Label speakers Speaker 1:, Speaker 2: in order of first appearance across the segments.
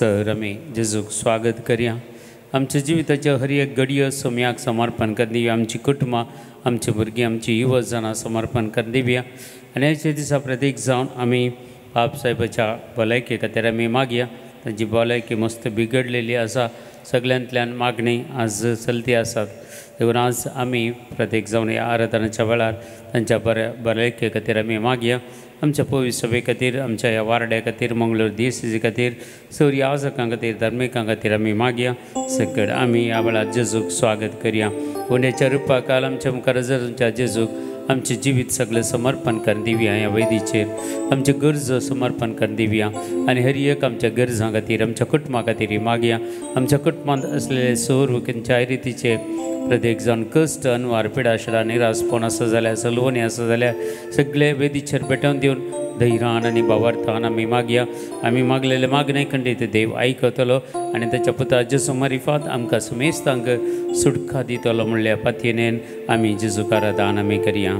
Speaker 1: Sir आमी जेजूक स्वागत करया। आमच्या जिविताच्या हर एक घडये सोम्याक समर्पण कर दिवया। आमची कुटुंबां, आमची भुरगीं, आमची युवजनां समर्पण कर दिवया। आनी हेचे दिसा प्रत्येक जावन आमी बाब साहेबाच्या भलायके खातीर आमी मागया। तांची भलायकी मस्त बिगडलेली आसा, सगळ्यांतल्यान मागणी आज चलती आसात। देखून आज आमी प्रत्येक जावन ह्या आराधनाच्या वेळार तांच्या भलायके खातीर आमी मागया। आमच्या पवित्र सभे खातीर, आमच्या ह्या वारड्या खातीर, मंगळूर DCC खातीर, सगळीं आवाजकां खातीर, धार्मिकां खातीर आमी मागया। सकट आमी ह्या वेळार जेजूक स्वागत करया। उंड्याच्या रुपा काल आमच्या मुखार हजर तुमच्या जेजूक आमचे जिवीत सगळें समर्पण कर दिवया। ह्या वेदीचेर आमचे गरजो समर्पण कर दिवया आनी हर एक आमच्या गरजां खातीर, आमच्या कुटुंबा खातीर मागया। आमच्या कुटुंबांत असलेले सोर खंयच्याय रितीचे प्रत्येक जावन कश्ट, अनवार, पिडा, शिडा, निरासपण आसा जाल्यार, सलवणी आसा जाल्यार सगळे वेदीचेर पेटोवन दिवन धैर्यान आनी भावार्थान आमी मागया। आमी मागलेले मागणे खंडीत देव आयकतलो आनी ताच्या पुता जेजू मारिफात आमकां सुमेस्तांक सुटका दितलो म्हणल्या पातयेन आमी जेजूक आराधन आमी करया।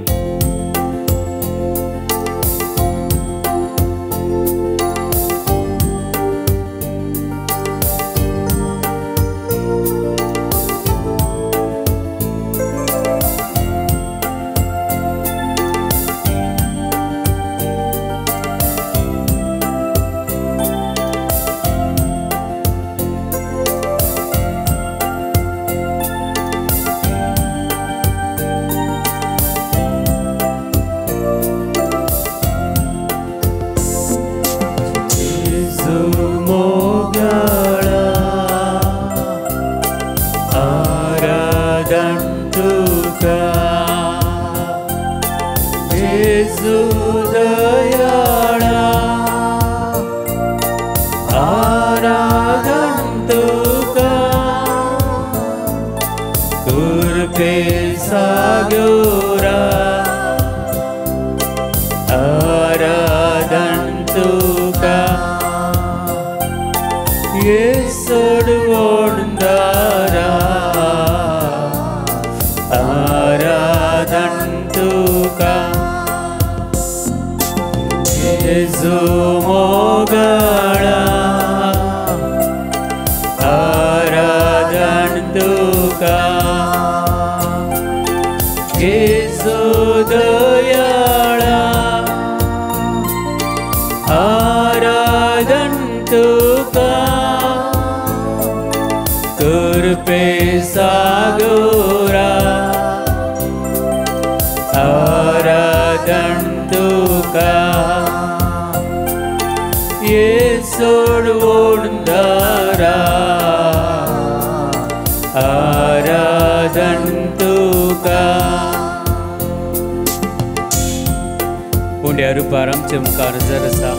Speaker 1: उंड्या रुपार आमचे मुखार हजर आसा,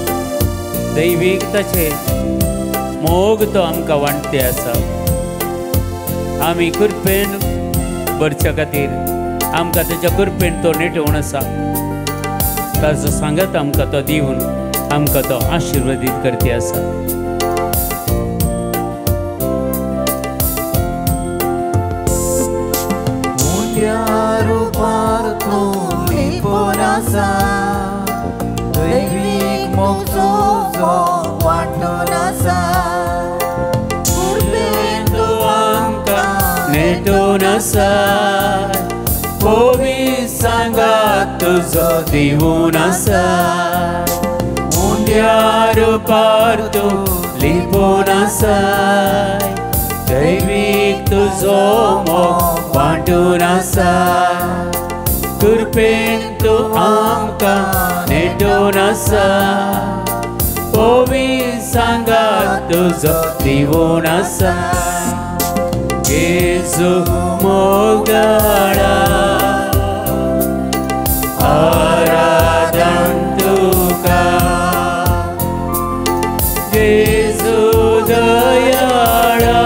Speaker 1: दैवीकताचे मोग तो आमकां वांटते आसा। आमी कृपेन भरच्या खातीर आमकां ताच्या कृपेन तो नेटवून आसा। ताचो सांगत आमकां तो दिवन आमकां तो आशिर्वादीत करते आसा।
Speaker 2: दैवीक मोग तुजो वांटून आसा, कृपेन तूं आमकां
Speaker 1: नेटून आसा। पवित्र सांगात तुजो दिवून आसा, उंड्या रुपार तूं लिपून आसा। दैवीक तुजो मोग वांटून आसा, कृपेन तूं आमकां नेटून आसा। पवित्र सांगात तुजो दिवून आसा। जेजू मोगाळा आराधन तुका, जेजू दयाळा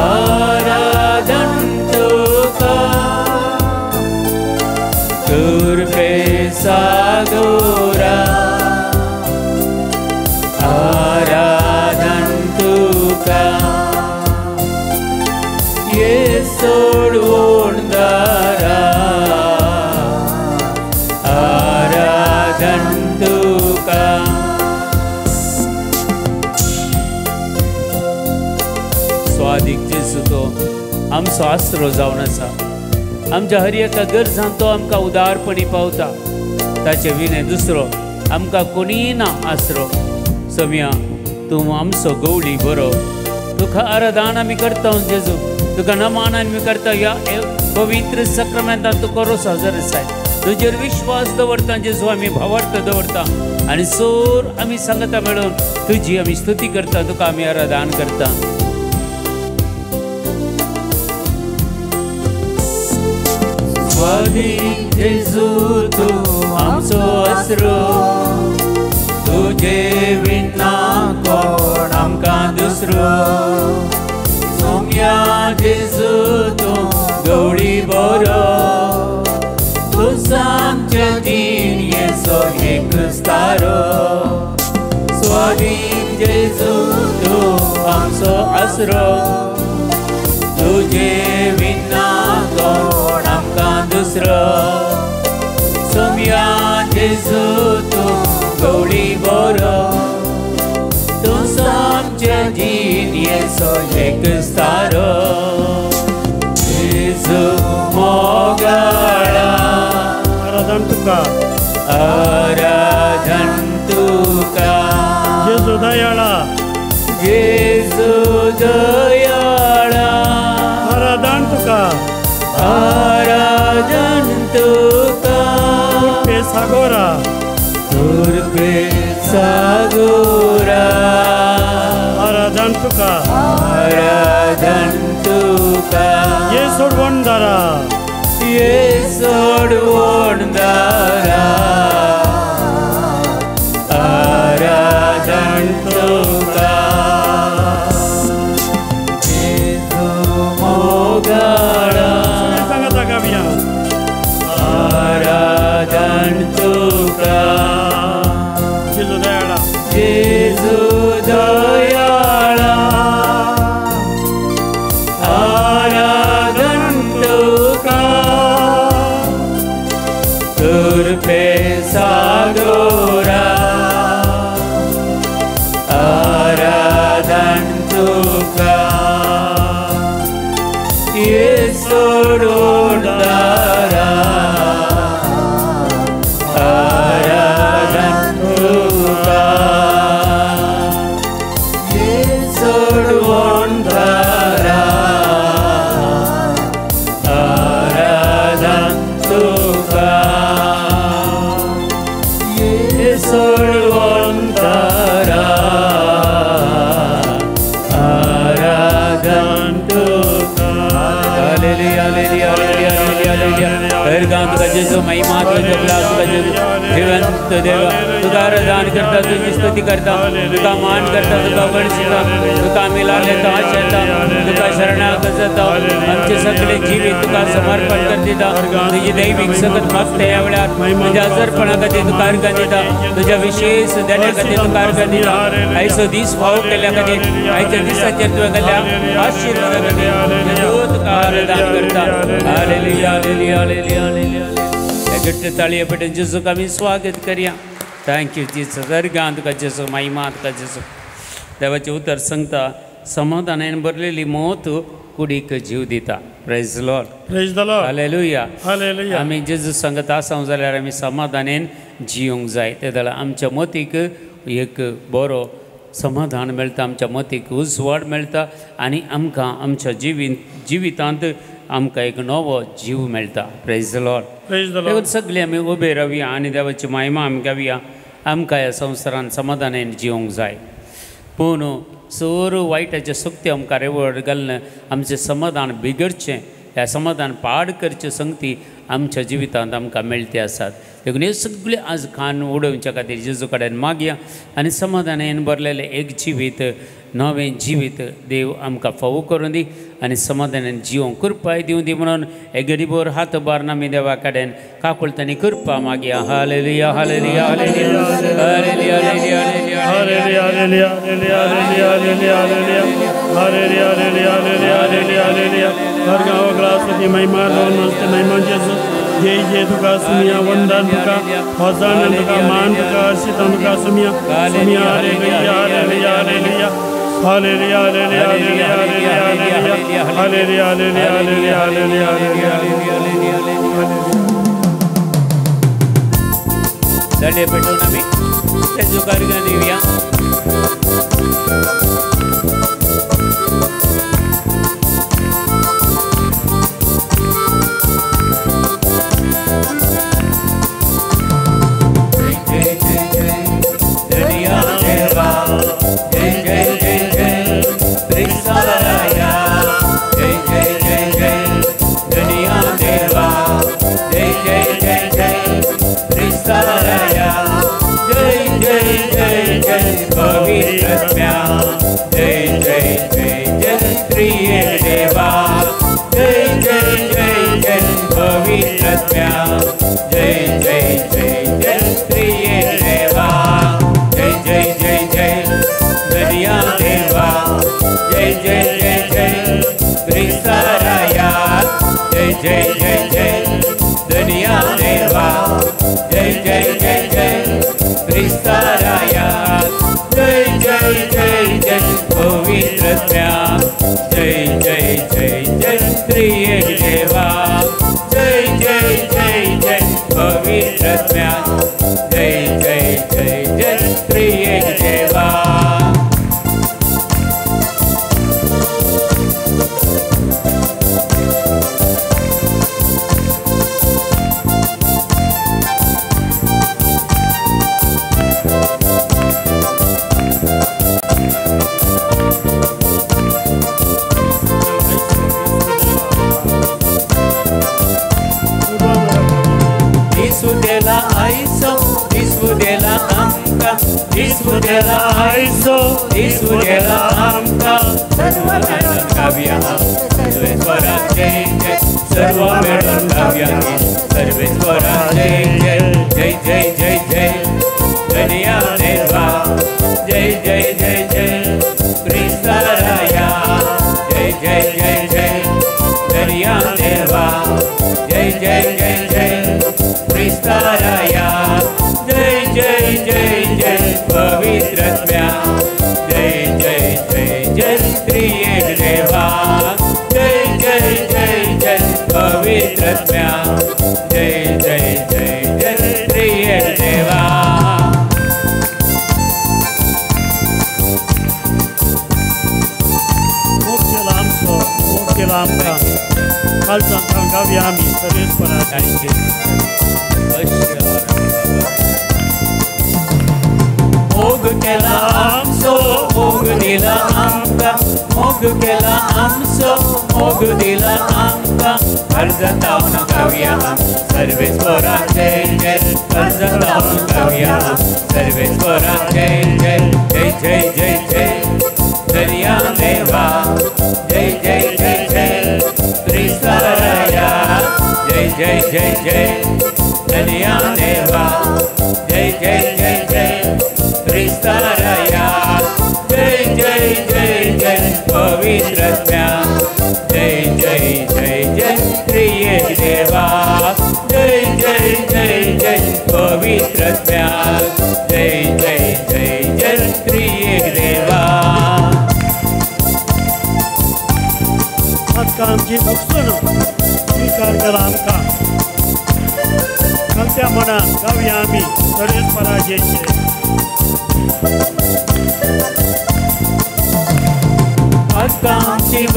Speaker 1: आराधन तुका, कृपे सागोरा आराधन तुका। ये सोड अधिक जेजू तो आमचो आसरो जावन आसा आमच्या हर एका गरजांत तो आमकां उदारपणी पावता ताचे विने दुसरो आमकां कोणीय ना आसरो सम्या तूं आमचो गवळी बरो तुका आराधन आमी करता जेजू तुका नमान आमी करता ह्या पवित्र सक्रामेंतांत तुका रोस हजर आसाय तुजेर विश्वास दवरता जेजू आमी भावार्थ दवरता आनी सोर आमी सांगता मेळून तुजी आमी स्तुती करता तुका आमी आराधन करता स्वाधीन जेजू तूं आमचो आसरो तुजे विना कोण आमकां दुसरो सोम्या जेजू तूं गवळी बरो तूं आमच्या जिणयेचो एक स्तारो स्वाधीन जेजू तूं आमचो आसरो तुजे विना कोण आमकां दुसरो सोम्या जेजू तूं गवळी बरो तूं आमच्या जिणयेचो एक स्तारो जेजू मोगाळा
Speaker 3: आराधन तुका जेजू दयाळा
Speaker 1: जेजू दयाळा
Speaker 3: आराधन तुका तुर्पे सागोरा
Speaker 1: तुर्पे सागोरा
Speaker 3: आराधन तुका ये सोडवणदारा
Speaker 1: ये सोडवणदारा आराधन तुका जेजू मोगाळा
Speaker 3: सांगता गाविया
Speaker 1: आराधन तुका
Speaker 3: जेजू दयाळा
Speaker 1: जेजू दयाळा आराधन तुका तुर्पे सागोरा आराधन तुका ये सोडवणदारा आराधन तुका ये सोडवणदारा आराधन तुका ये सोडवणदारा आराधन तुका हालेलुया हालेलुया हालेलुया हालेलुया हरगांत का जेजू महिमा तुझे ब्लास का जेजू जिवंत देवा तुका आराधन करता तुझी स्तुती करता तुका मान करता तुका वर्षिता तुका मिला लेता आशेता तुका शरणागत जाता आमचे सगळे जीवित तुका समर्पण कर दिता तुझी दैविक सकत भक्त ह्या वेळार तुझ्या आजारपणा खातीर तुका अर्घन दिता तुझ्या विशेष देण्या खातीर तुका अर्घन दिता आयचो दीस फावो केल्या खातीर आयच्या दिसाचेर तुवें केल्या आशिर्वादा खातीर तुका आराधन करता हालेलुया हालेलुया हालेलुया हालेलुया हे घट्ट ताळये पेटून जेजूक आमी स्वागत करया थँक्यू जीसस अर्घांत तुका जेजू महिमा तुका जेजू देवाचें उतर सांगता समाधानान भरलेली मोत कुडीक जीव दिता praise Lord
Speaker 3: praise the Lord
Speaker 1: हालेलुया
Speaker 3: हालेलुया
Speaker 1: आमी जेजू सांगत आसां जाल्यार आमी समाधानान जियोंक जाय ते जाल्यार आमच्या मतीक एक बरो समाधान मेळटा आमच्या मतीक उजवाड मेळटा आनी आमकां आमच्या जिवितांत आमकां एक नवो जीव मेळटा praise the Lord
Speaker 3: praise the Lord
Speaker 1: देखून सगळीं आमी उबे रावया आनी देवाची महिमा आमी गावया आमकां ह्या संवसारान समाधानान जियोंक जाय पूण सोर वायटाचे सक्ती आमकां रेवड घालून आमचें समाधान बिगडचें ह्या समाधान पाड करच्यो संगती आमच्या जिवितांत आमकां मेळटे आसात देखून हे सगळे आज कान उडोवच्या खातीर जेजू कडेन मागया आनी समाधानान भरलेलें एक जिवीत नवें जिवीत देव आमकां फावो करून दी आनी समाधानान जिवोंक कृपाय दिवं दी म्हणून हे गरीबोर हात बारून आमी देवा कडेन काकुळटांनी कृपा मागया हालेलुया hallelujah hallelujah hallelujah hallelujah
Speaker 3: hallelujah hallelujah hallelujah hallelujah hallelujah hallelujah hallelujah हालेलुया हर गांव ग्लासुदी महिमा दोन मस्त महिमा जेजू जय जय तुका सुमिया वंदन तुका होसान तुका मान तुका अर्शिता तुका सुमिया सुमिया हालेलुया hallelujah hallelujah hallelujah hallelujah hallelujah hallelujah hallelujah hallelujah hallelujah हालेलुया
Speaker 1: दंडे पेटून आम्ही त्याचं कार्य देऊया.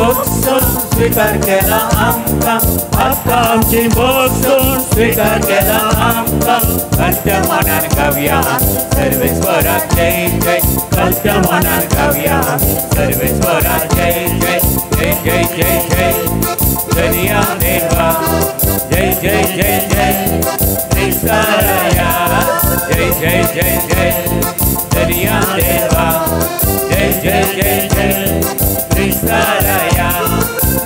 Speaker 2: स्वीकार केला आमकां आत्ता आमची भोगसून स्वीकार केला आमकां कलत्या मनान गावया सर्वेश्वराक जय जय कलत्या मनान गावया सर्वेश्वराक जय जय जय जय जय जय दनिया देवा जय जय जय जय क्रिस्ताया जय जय जय जय दनिया देवा जय जय जय जय क्रिस्ताया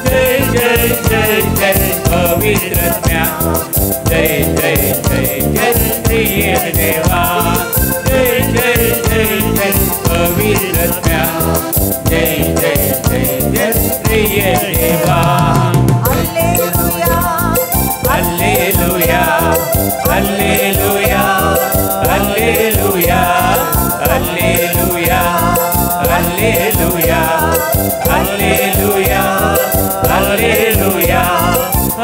Speaker 2: जय जय जय जय पवित्रत्म्या जय जय जय जय त्रिएक देवा जय जय जय जय पवित्रत्म्या जय जय जय जय त्रिएक देवा hallelujah hallelujah hallelujah hallelujah hallelujah Alleluia, Alleluia,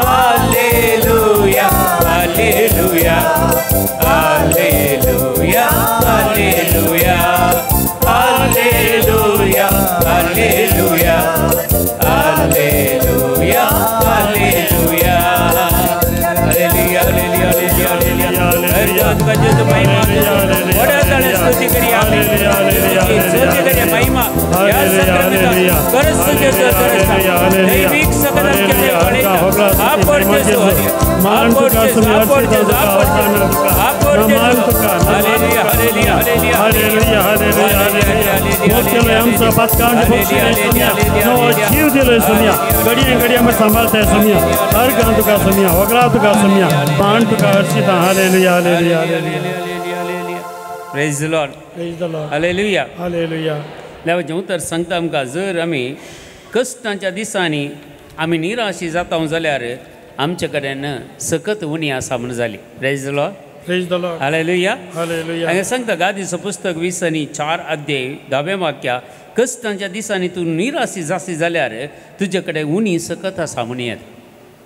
Speaker 2: Alleluia, Alleluia, Alleluia, Alleluia, Alleluia, Alleluia, Alleluia, Alleluia.
Speaker 3: संभालता है समिया हर गान तुका समिया वगरा तुका समिया पान तुका हर्षिता हालेलुया हालेलुया
Speaker 1: praise the Lord
Speaker 3: praise the Lord
Speaker 1: हालेलुया
Speaker 3: हालेलुया
Speaker 1: लेवं तर सांगता आमकां जर आमी कश्टांच्या दिसांनी आमी निराशी जाता जाल्यार आमचे कडेन सकत उणी आसा म्हण जाली praise the Lord
Speaker 3: praise the Lord
Speaker 1: हालेलुया
Speaker 3: हालेलुया
Speaker 1: हांगा सांगता गादीचो पुस्तक 20:4 अध्याय 10वें वाक्या कश्टांच्या दिसांनी तूं निराशी जाशी जाल्यार तुजे कडेन उणी सकत आसा म्हूण येत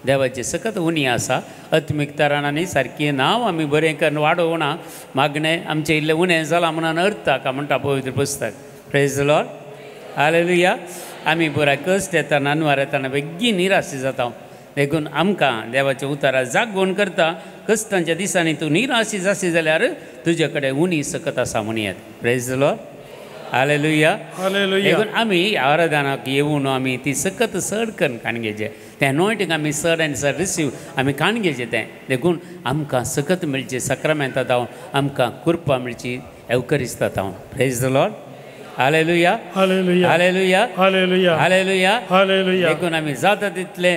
Speaker 1: देवाची सकत उणी आसा आत्मीक तराणांनी सारकी नांव आमी बरें करून वाडोवना मागणें आमचें इल्लें उणें जालां म्हणून अर्थ ताका म्हणटा पवित्र पुस्तक प्रेज द लॉर्ड हालेलुया आमी बरा कश्ट येतना न्हवार येतना बेगीन निराशी जाता देखून आमकां देवाच्या उतारा जागोवन करता कश्टांच्या दिसांनी तूं निराशी जाशी जाल्यार तुजे कडेन उणी सकत आसा म्हूण येत प्रेज द लॉर्ड हालेलुया
Speaker 3: हालेलुया
Speaker 1: देखून आमी आराधनाक येवन आमी ती सकत चड करून काणगेचें तें एनॉयंटींग आमी चड आनी चड रिसीव आमी काणगेचें तें देखून आमकां सकत मेळची सक्रामेंतां जावन आमकां कृपा मेळची एवकरिस्तां जावन प्रेज द लॉर्ड हालेलुया
Speaker 3: hallelujah
Speaker 1: hallelujah
Speaker 3: hallelujah
Speaker 1: hallelujah
Speaker 3: hallelujah
Speaker 1: देखून आमी जाता तितलें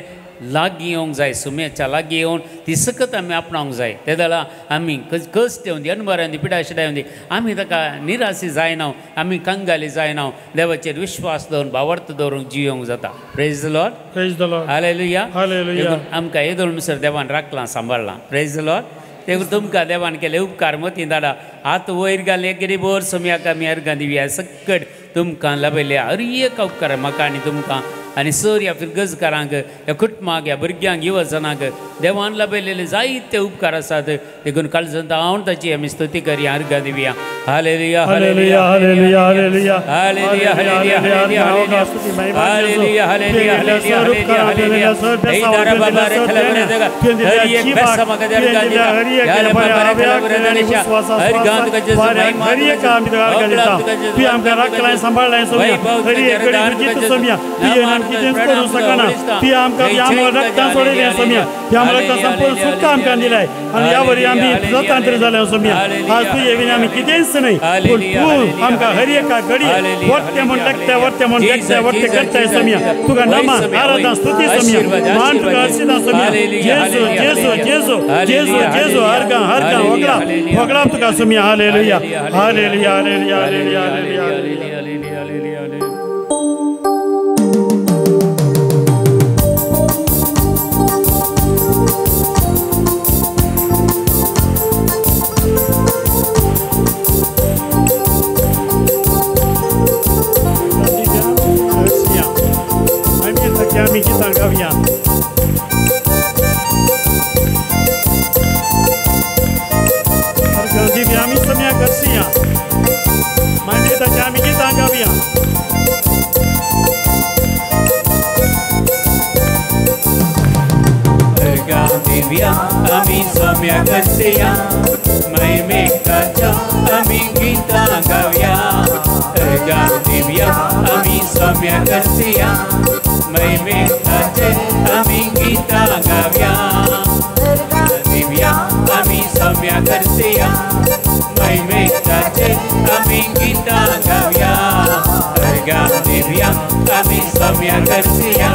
Speaker 1: लागीं येवंक जाय सुमेच्या लागीं येवन ती सकत आमी आपणावंक जाय ते जाल्यार आमी कश्ट येवन दी अनबऱ्यान दी पिडाशिडाय येवन दी आमी ताका निराशी जायना आमी कंगाली जायना देवाचेर विश्वास दवरून भावार्थ दवरूंक जियोंक जाता praise the Lord
Speaker 3: praise the Lord
Speaker 1: हालेलुया
Speaker 3: हालेलुया
Speaker 1: देखून आमकां येदोळ मिसर देवान राखलां सांबाळलां प्रेज द लॉर्ड देखून तुमकां देवान केले उपकार मती दाडा हात वयर घाल एक बोर सोम्याक आमी अर्घां दिवया सकट तुमकां लाभयले हर एक उपकार म्हाका आनी तुमकां आनी सर ह्या फिरगजकारांक ह्या कुटुंबाक ह्या भुरग्यांक युवजनांक देवान लाभयलेले जायते उपकार आसात देखून काळजांत हांव ताची आमी स्तुती करया अर्घां दिवया हालेलुया
Speaker 3: hallelujah hallelujah hallelujah
Speaker 1: hallelujah hallelujah hallelujah hallelujah hallelujah hallelujah हालेलुया देदारा बाबा रे खलबले जगा हर एक पैसा मग दे अर्घां दिया यार बाबा रे खलबले दणिशा अर्घां तुका जेसू महिमा
Speaker 3: हर एक काम तुका अर्घां दिता तू आमकां राखलाय सांभाळलाय सोम्या हर एक गडी तुजी सोम्या तू नाम कितेंच करूं सकना ती आमकां आमकां रक्तां सोडयलें सोम्या ती आमकां रक्तां संपूर्ण सुख आमकां दिलाय आनी ह्या वरी आमी स्वतंत्र जाल्या सोम्या आज तू येवन आमी कितेंच न्हय पूण तू आमकां हर एका घडी वरते म्हण टाकता वरते म्हण टाकता वरते करताय सोम्या तुका नामा आराधना स्तुती सोम्या मान तुका अर्चिता सोम्या जेजू जेजू जेजू जेजू जेजू अर्घां अर्घां वगळा वगळा तुका सोम्या हालेलुया हालेलुया हालेलुया हालेलुया हालेलुया
Speaker 2: Ami somia garcia, mai me kacha, ami gita gavya. Ergan divya, ami somia garcia, mai me kacha, ami gita gavya. Divya, ami somia garcia, mai me kacha, ami gita gavya. Ergan divya, ami somia garcia,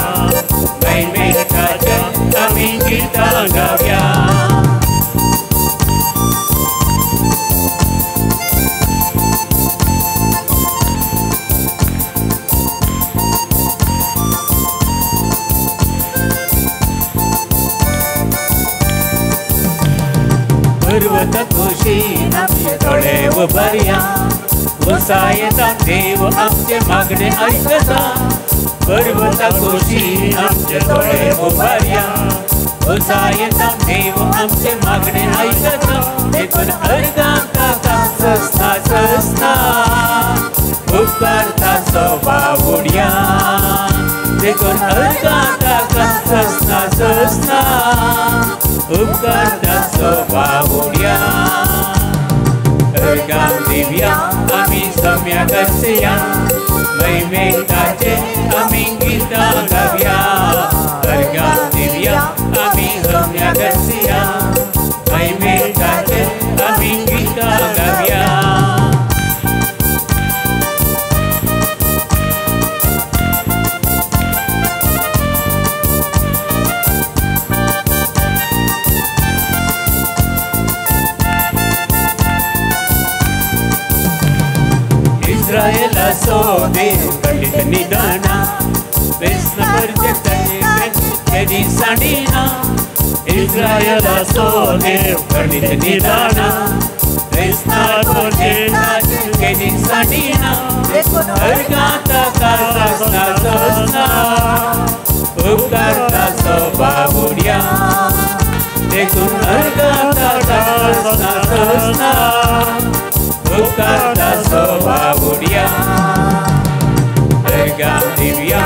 Speaker 2: mai me kacha, ami gita gavya. पर्वत खुशी थोडे उभारया वसायता देव आमचे मागणे ऐकता पर्वता कोशी आमचे डोळे उभारया उसायता देव आमचे मागणे ऐकता देखून अर्गांता सस्ता सस्ता उपकारता स्वभावुड्या देखून अर्गांता सस्ता सस्ता उपकारता स्वभावुड्या अर्गां दिव्या आम्ही सम्या करसया मैमेताचे आम्ही गीता गाव्या अर्गां दिव्या आम्ही सम्या करसया मैमेताचे आम्ही गीता गाव्या इस्रायेला सोदे खंडित निदाना वेस्न परजतने केदी साडीना इस्रायेला सोदे खंडित निदाना वेस्न परजतने केदी साडीना अर्गांता कासना सस्ना उपकारता स्वभावुड्या देखून अर्गांता कासना सस्ना उपकारता स्वभावुड्या अर्गां दिव्या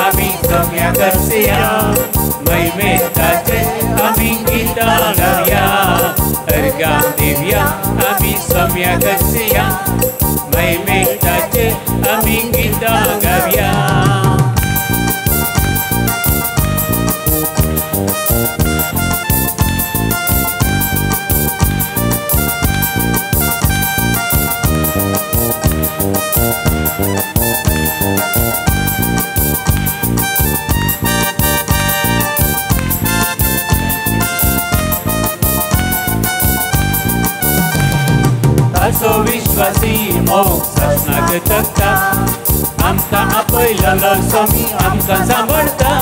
Speaker 2: आम्ही सम्या करसया मैमेताचे आम्ही गीता गाव्या अर्गां दिव्या आम्ही सम्या करसया मैमेताचे आम्ही गीता गाव्या असो विश्वासी मोक्षास नागतका आमकां आपयलेलो स्वामी आमकां सांबाळटा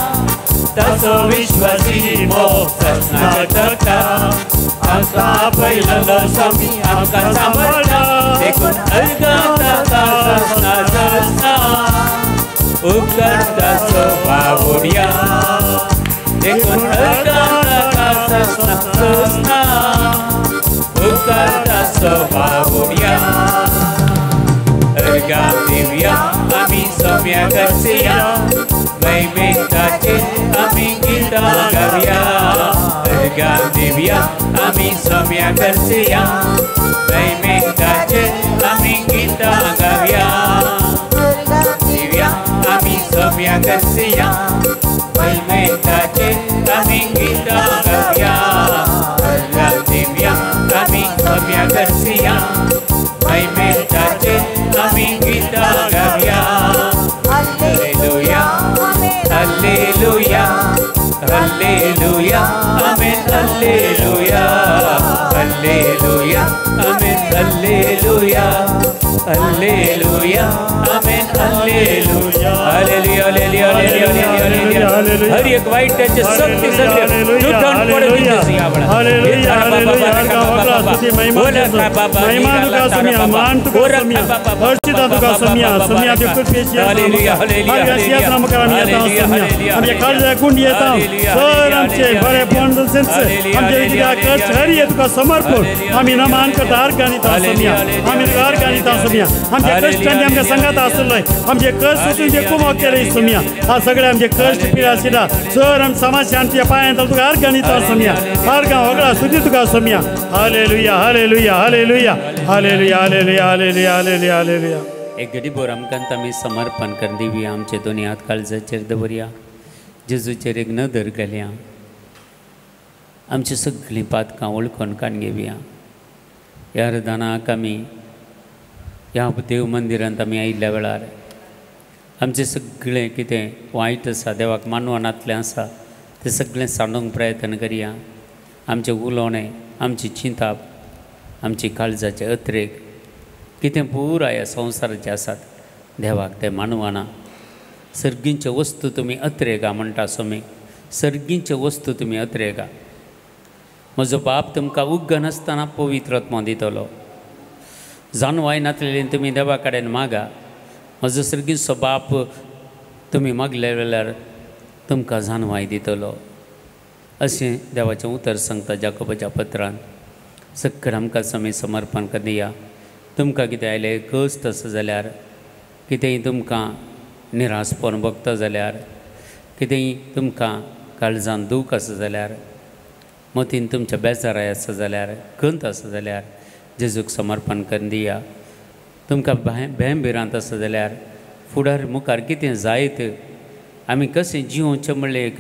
Speaker 2: तसो विश्वासी मोक्षास नागतका आमकां आपयलेलो स्वामी आमकां सांबाळटा देखून अर्गांता सस्ना सस्ना उपकारता स्वभावुड्या देखून अर्गांता सस्ना सस्ना उपकारता स्वभावुड्या अर्गां दिव्या आम्ही सम्या करसया मैमेताचे आम्ही गीता गाव्या अर्गां दिव्या आम्ही सम्या करसया मैमेताचे आम्ही गीता गाव्या दिव्या आम्ही सम्या करसया मैमेताचे आम्ही गीता गाव्या अर्गां दिव्या आम्ही सम्या करसया मैमेताचे आम्ही गीता गाव्या हालेलुया हालेलुया हालेलुया आमेन हालेलुया हालेलुया आमेन हालेलुया हालेलुया आमेन हालेलुया हालेलुया हालेलुया हालेलुया हर एक वाईट त्याचे शक्ती सगळे लुटान पडे दिसते यावळा हालेलुया हालेलुया अर्गा स्तुती महिमा तुका समिया मान तुका समिया अर्चिता तुका समिया समिया ते कृपेची हालेलुया हालेलुया हालेलुया नाम करा समिया आमचे काळजा कुंडी येता सर आमचे बरे बंधन सेंस आमचे इतका कष्ट हरी तुका समर्पण आम्ही नमान करता अर्गानिता समिया आम्ही अर्गानिता समिया आमचे कष्टांनी आमच्या संघात असलोय आमचे कष्ट सोसून जे कुमक केले समिया हा सगळे आमचे कष्ट पिडा शिडा सर आम समाज शांती पायांत तुका अर्गानिता समिया अर्गा होगळा स्तुती तुका समिया हालेलुया hallelujah hallelujah hallelujah hallelujah hallelujah hallelujah हालेलुया
Speaker 1: एक घडी भर आमकां आमी समर्पण कर दिवया आमचे दोनी हात काळजाचेर दवरया जेजूचेर एक नदर घालया आमची सगळीं पातकां वळखून काण घेवया ह्या रदानाक आमी ह्या देव मंदिरांत आमी आयिल्ल्या वेळार आमचें सगळें कितें वायट आसा देवाक मानवनांतलें आसा तें सगळें सांडूंक प्रयत्न करया आमचें उलोवणें आमची चिंता आमची काळजाचे अत्रेक कितें पुराय ह्या संवसाराचे आसात देवाक ते मानवना सर्गींच्यो वस्तू तुमी अत्रेका म्हणटा सोमी सर्गींच्यो वस्तू तुमी अत्रेका म्हजो बाप तुमकां उग्ग नासतना पवित्र आत्मा दितलो जानवाय नासलेली तुमी देवा कडेन मागा म्हजो सर्गीचो बाप तुमी मागल्या वेळार तुमकां जाणवाय दितलो अशें देवाचें उतर सांगता जाकोबाच्या पत्रान. सक्कर आमकां समी समर्पण दिया. तुमकां कितें आयलें कश्ट आसा जाल्यार, कितेंय तुमकां निरासपण भोगता जाल्यार, कितेंय तुमकां काळजान दूख आसा जाल्यार, मतीन तुमच्या बेजाराय आसा जाल्यार, खंत आसा जाल्यार जेजूक समर्पण करून दिया. तुमकां भेंबिरांत आसा जाल्यार, फुडार मुखार कितें जायत आमी कशें जिवोवचें म्हणलें एक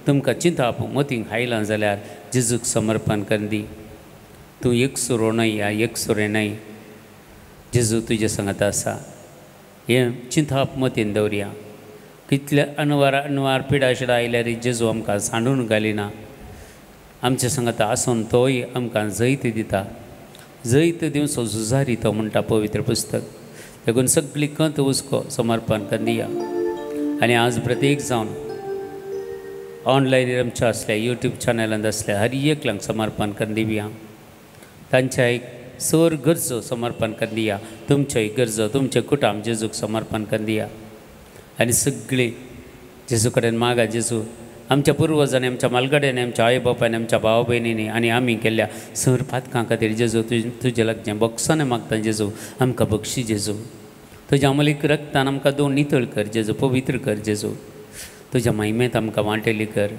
Speaker 1: तुमकां चिंताप मतींक आयलां जाल्यार जेजूक समर्पण करून दी. तूं एकसुरो न्हय या एकसुरें न्हय, जेजू तुजे सांगात आसा. हें चिंताप मतीन दवरया. कितले अनवार पिडा शिडा आयल्यार जेजू आमकां सांडून घालिना. आमचे सांगात आसून तोय आमकां जैत दिता. जैत दिवचो झुजारी तो म्हणटा पवित्र पुस्तक. देखून सगळी कंत हुस्को समर्पण करून दिया. आनी आज प्रत्येक जावन ऑनलायन आमच्या असल्या यूट्यूब चॅनलांत असल्या हर एकल्यांक समर्पण करून दिवया. तांच्या एक सर गरजो समर्पण करून दिया. तुमच्याय गरजो तुमचे कुटुंब जेजूक समर्पण करून दिया. आनी सगळी जेजू कडेन मागा. जेजू आमच्या पुर्वजांनी, आमच्या मालगड्यांनी, आमच्या आई बापायनी, आमच्या भाव भयणींनी आनी आमी केल्ल्या सर पातकां खातीर जेजू तुजे लागचें बक्षाने मागता. जेजू आमकां बक्षी. जेजू तुज्या अमलीक रक्तान आमकां दोन नितळ कर. जेजू पवित्र कर. जेजू तुज्या महिमेंत आमकां वांटेली कर.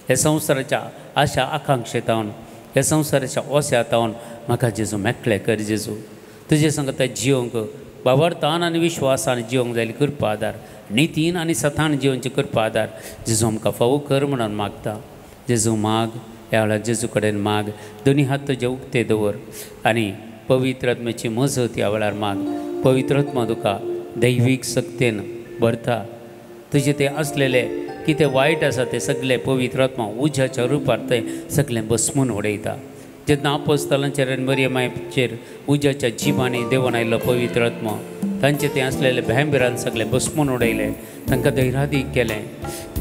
Speaker 1: ह्या संवसाराच्या आशा आकांक्षेतावन, ह्या संवसाराच्या ओस्यातावन म्हाका जेजू मेकळें कर. जेजू तुजे सांगता जियोंक बावरतान आनी विश्वासान जियोंक जायली कृपा आदार, नितीन आनी सतान जियोंची कृपा आदार जेजू आमकां फावो कर म्हणून मागता. जेजू माग. ह्या वेळार जेजू कडेन माग. दोनी हात तुजे उक्ते दवर आनी पवित्र आत्म्याची मजत ह्या वेळार माग. पवित्र आत्मा तुका दैवीक सक्तेन भरता. तुजे ते असलेले कितें वायट आसा ते सगळे पवित्र आत्मा उज्याच्या रुपार ते सगळें बसमून उडयता. जेन्ना आपोस्तलांचेर आनी मरियमाचेर उज्याच्या जिवांनी देवन आयिल्लो पवित्र आत्मा तांचे ते असलेले भेंबिरान सगळें बसमून उडयलें. तांकां धैर्यादीक केलें.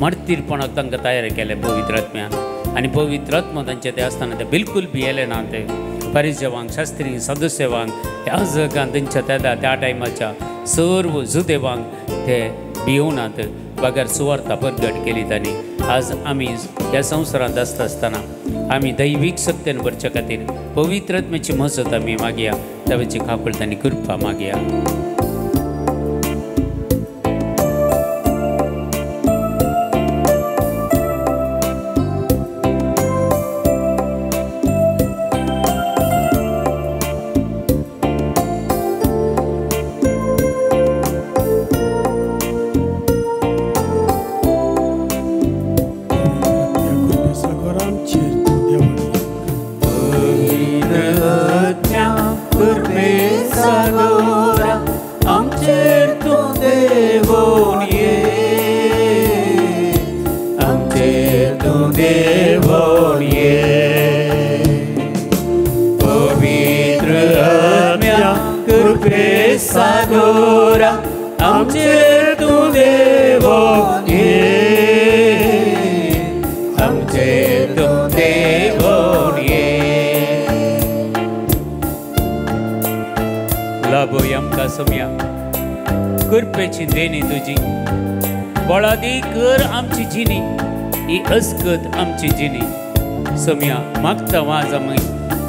Speaker 1: मार्तीरपणाक तांकां तयार केलें पवित्र आत्म्यान. आनी पवित्र आत्मा तांचे ते आसतना ते बिलकूल भियेले ना. ते परिजवांक, शास्त्री, सदस्यवांक, ह्या जगान तेंच्या त्या टायमाच्या सर्व जुदेवांक ते भियोनात. बगर सुवार्ता परगट केली तांणी. आज आमी ह्या संवसारांत आसतना आमी दैवीक सत्तेन भरच्या खातीर पवित्र आत्म्याची मजत आमी मागया. देवाची काकूळट आनी कृपा मागया. कृपेची देणी तुजी बळादी कर आमची जिणी ही अस्कत आमची जिणी. सोम्या मागता वाज आमी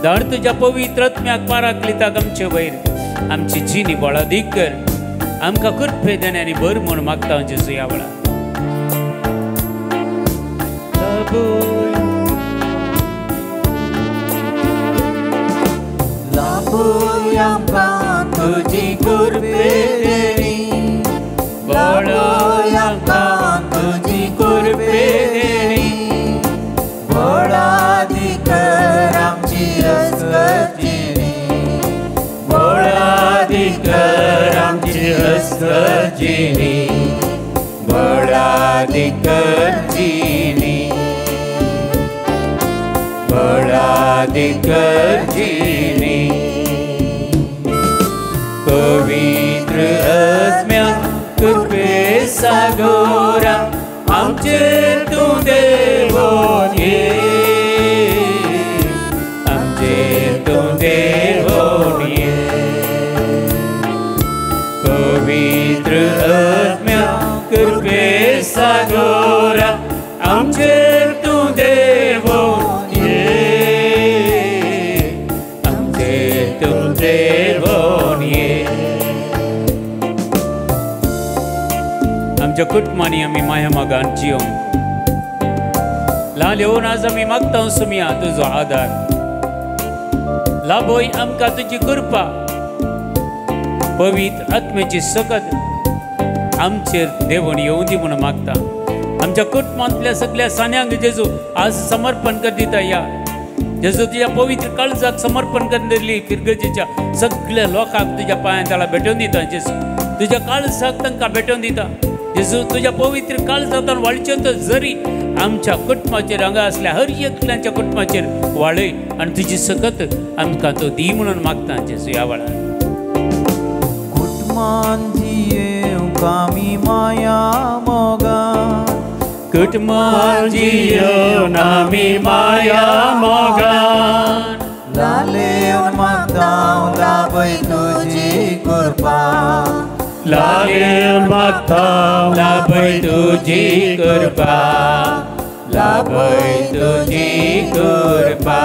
Speaker 1: धाड तुज्या पवित्र आत्म्याक पाराकलिताक आमचे वयर आमची जिणी बळादी कर. आमकां कृपे देण्यानी भर म्हूण मागता जेजू ह्या वेळार.
Speaker 2: तुजी कृपे देणी बळादी तुजी कृपे देणी बळादी कर आमची अस्कत जिणी बळादी कर आमची अस्कत जिणी बळादी कर जिणी बळादी कर जिणी. पवित्र आत्म्या कृपे सागोरा आमचेर तूं देवोन ये आमचेर तूं देवोन ये. पवित्र आत्म्या कृपे
Speaker 1: सागोरा आमचेर तूं देवोन ये आमचेर तूं देवोन ये आमच्या कुटुंबांनी आमी माया मोगान जियोंक ल्हान येवन आज आमी मागता सुमिया तुजो आदार लाभोय आमकां तुजी कृपा पवित्र आत्म्याची सकत आमचेर देवण येवं दी म्हणून मागता आमच्या कुटुंबांतल्या सगळ्या सान्यांक जेजू आज समर्पण कर दिता या जेजू तुज्या पवित्र काळजाक समर्पण कर दिली किरगजेच्या सगळ्या लोकांक तुज्या पांयां तळा भेटोवन दिता जेजू तुज्या काळजाक तांकां भेटोवन दिता जेजू तुज्या पवित्र काळजांतल्यान वाळच्यो तो जरी आमच्या कुटुंबाचेर हांगा असल्या हर एकल्याच्या कुटुंबाचेर वाळय आनी तुजी सकत आमकां तो दी म्हणून मागता जेजू ह्या वेळार
Speaker 2: कुटुंबान जियेवंक आमी माया मोगान
Speaker 3: कुटुंबान जियोन आमी माया मोगान
Speaker 2: लालेवन मागता लाभय तुजी कृपा
Speaker 3: लालेवन मागता
Speaker 1: लाभय तुजी कृपा लाभय तुजी कृपा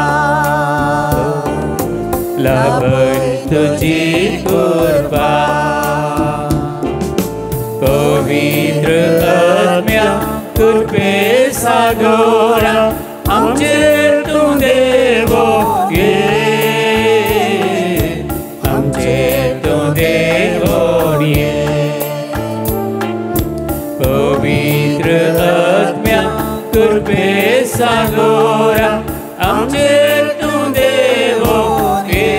Speaker 1: लाभय तुजी कृपा पवित्र आत्म्या कृपे सागोरा आमचेर तूं देवो ये आमचेर तूं देवो ये पवित्र आत्म्या कृपे सागोरा आमचेर तूं देवो ये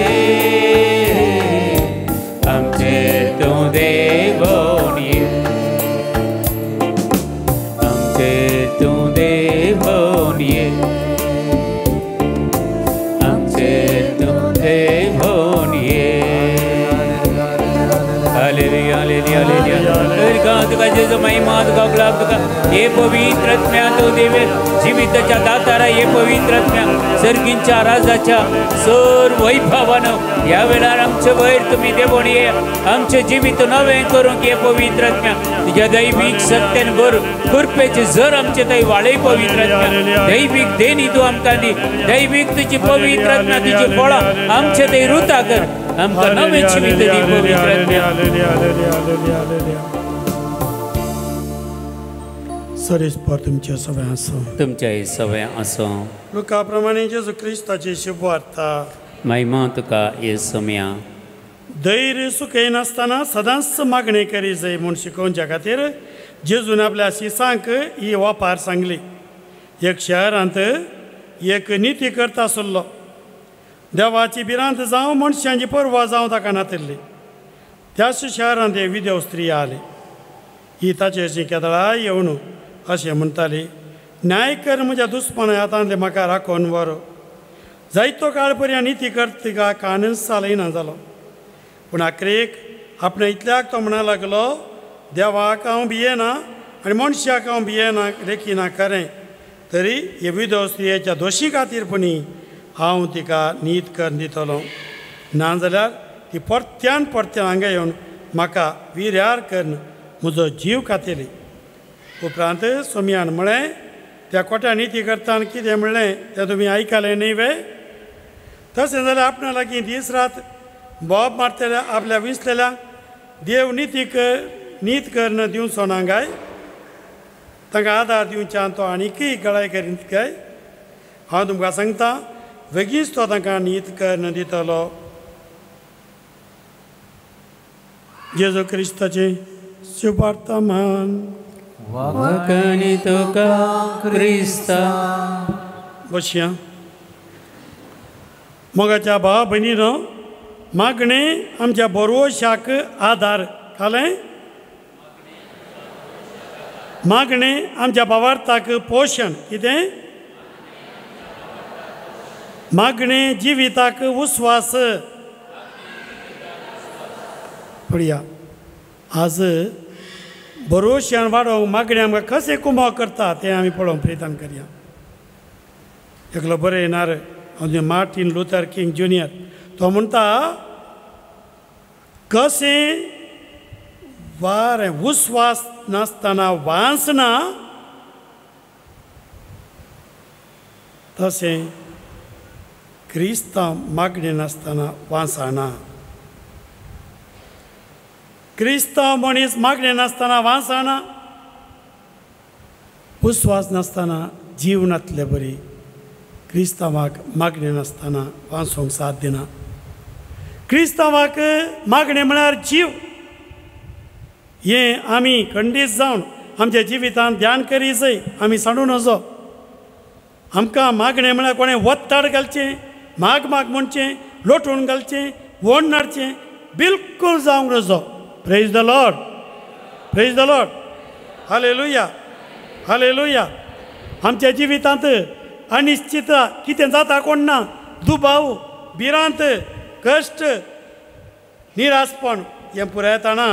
Speaker 1: आमचेर तूं देवो ये आमचेर तूं देवो ये आमचेर तूं देवो ये हालेलुया हालेलुया हालेलुया तुका जेजू महिमा तुका गुलाब तुका हे पवित्र आत्म्या तूं देवे जिविताच्या दातारा हे पवित्र आत्म्या सर्गींच्या राजाच्या सर वैभवान ह्या वेळार आमचे वयर तुमी देवोन ये आमचे जिवीत नवें करूंक हे पवित्र आत्म्या तुज्या दैवीक सत्यान भर कृपेचे जर आमचे थंय वाळय पवित्र आत्म्या दैवीक देणी तूं आमकां दी दैवीक तुजी पवित्र आत्म्या तुजी फळां आमचे थंय रुता कर आमकां नवें जिवीत दी पवित्र आत्म्या
Speaker 3: सरीस पर तुमचे सवय आसूं
Speaker 1: तुमच्या ही सवय आसूं
Speaker 3: लुका प्रमाणे जेजू क्रिस्ताची शुभ वार्ता
Speaker 1: महिमा तुका येसुम्या
Speaker 3: धैर्य सुखय नासतना सदांच मागणी करी जाय म्हूण शिकोवच्या खातीर जेजून आपल्या शिसांक ही वापार सांगली एक शहरांत एक नीती करता आसलो देवाची भिरांत जावं मनशांची परवा जावं ताका नातिल्ली त्याच शहरांत एक विधव स्त्री आली ही ताचे अशी केदळा येवन अशें म्हणटाली न्याय कर म्हज्या दुस्माना हातांतले म्हाका राखोन व्हर जायतो काळ पर्यंत नीती करता काणूच चालयना जालो पूण आखरेक आपणे इतल्याक तो म्हणा लागलो देवाक हांव भियेना आनी मनशाक हांव भियेना लेखिना खरें तरी हे विधव स्त्रियेच्या दोशी खातीरपणी हांव तिका नीत कर दितलो नाजाल्यार ती परत्यान हांगा येवन म्हाका विर्यार करन म्हजो जीव खातेली उपरांत सोमयान म्हळें त्या कोट्या नीती करताना कितें म्हणलें तें तुमी आयकलें न्ही वे तशें जाल्यार आपणा लागीं दीस रात बोब मारतल्या आपल्या विसलेल्या देव नीत करन दिवं सोना काय तांकां आदार दिवच्यान तो आनीकय गळाय करीत काय हांव तुमकां सांगता बेगीच तो तांकां नीत करन दितलो जेजू क्रिस्ताचे शुभार्थ मान
Speaker 1: वखणी तुका क्रिस्ता
Speaker 3: बसया मोगाच्या भावा भयणीनो मागणें आमच्या बरोवशाक आदार कालें मागणें आमच्या भावार्थाक पोशण कितें मागणें जिविताक उस्वास पळया आज बरोवश्यान वाडोवंक मागणें आमकां कशें कुमाव करता तें आमी पळोवंक प्रयत्न करया एकलो बरें नार मार्टीन लुथर किंग ज्युनियर तो म्हणटा कशें वारें उस्वास नासतना वांसना तशें क्रिस्तांव मागणी नासतना वांसना. क्रिस्तांव मनीस मागणी नासतना वांसना. उस्वास नासतना जीवनांतले बरी. क्रिस्तांवाक मागणी नासतना वांसूंक साथ दिना. क्रिस्तांवाक मागणी म्हळ्यार जीव. हें आमी खंडीत जावन आमच्या जिवितांत ध्यान करी जाय. आमी सांडून वचो. आमकां मागणें म्हळ्यार कोणें वत्ताड घालचें, माग माग म्हणचें, लोटून घालचें, वोण नाडचें बिलकुल जावंक नजो. Praise the Lord, praise the Lord. हालेलुया, हालेलुया. आमच्या जिवितांत अनिश्चितता कितें जाता कोण ना. दुबाव, भिरांत, कश्ट, निराशपण हें पुराय येताना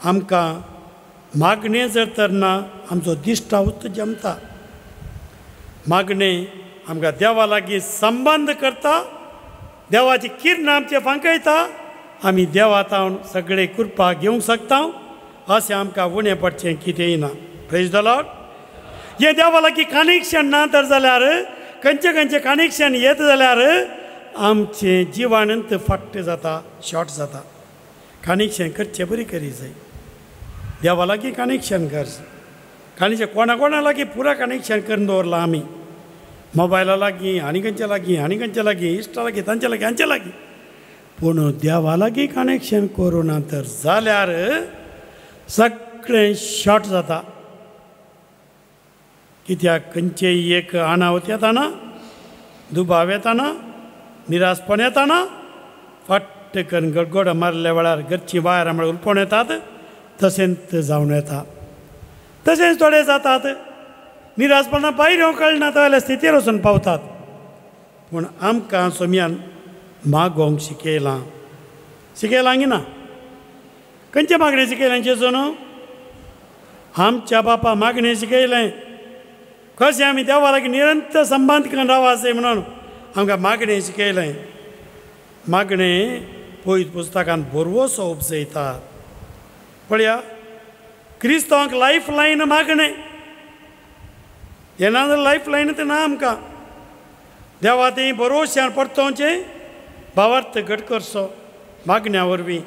Speaker 3: आमकां मागणें जर तर ना आमचो दिश्टावत जमता. मागणें आमकां देवा लागीं संबंद करता. देवाची किरणां आमचे फांकयता. आमी देवातावन सगळे कृपा घेवंक शकता. अशें आमकां उणें पडचें कितेंय ना. Praise the Lord. हे देवा लागीं कनेक्शन ना तर जाल्यार खंयचें खंयचें कनेक्शन येत जाल्यार आमचें जिवानंत फट्ट जाता, शॉर्ट जाता. कनेक्शन करचें बरी करी जाय. देवा लागीं कनेक्शन कर. कनेक्शन कोणा कोणा लागीं पुरा कनेक्शन करून दवरलां आमी. मोबायला लागीं आनी खंयच्या लागीं आनी खंयच्या लागीं, इश्टा लागीं, तांच्या लागीं, हांच्या लागीं. पूण देवा लागीं कनेक्शन करूं ना तर जाल्यार सगळें शॉर्ट जाता. कित्याक खंयचेय एक अनावत येताना, दुबाव येताना, निराशपण येताना फट्ट करून गडगड मारल्या वेळार घरची भायर म्हळ्यार उलपण येतात. तशेंच जावन येता. तशेंच थोडे जातात. निराशपणा भायर येवंक कळना जाल्यार स्थितीर वचून पावतात. पूण आमकां सोम्यान मागोवंक शिकयलां. शिकयलां की ना? खंयचे मागणें शिकयलें जेजून? आमच्या बापा मागणें शिकयलें. कशें आमी देवा लागीं निरंतर संबंद करून रावप जाय म्हणून आमकां मागणें शिकयलें. मागणें पयत पुस्तकांत बरोवसो उपजयतात. पळया, क्रिस्तांवांक लायफ लायन मागणें. येना जाल्यार लायफ लायन तें ना आमकां. देवा तें बरोवचें परतोवचें, भावार्थ घट करचो मागण्या वरवीं.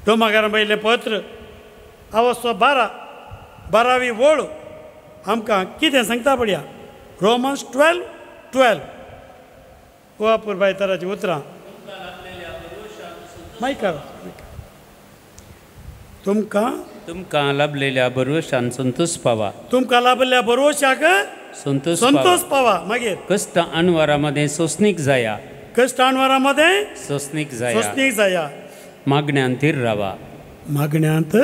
Speaker 3: दोमागारां पयलें पत्र अवस्थो 12वी वळ आमकां कितें सांगता पळया. रोमन्स 12:12 वापूर बायतराची उतरां. मायकार
Speaker 1: तुमकां लाभलेल्या बरोशान संतोष पावा.
Speaker 3: तुमकां लाभलेल्या बरोशाक संतोष पावा. मागीर
Speaker 1: कष्ट अनवरामध्ये सोसणीक जाया.
Speaker 3: कष्ट अनवरामध्ये
Speaker 1: सोसणीक
Speaker 3: जाया.
Speaker 1: मागण्यांत थीर रावा.
Speaker 3: मागण्यांत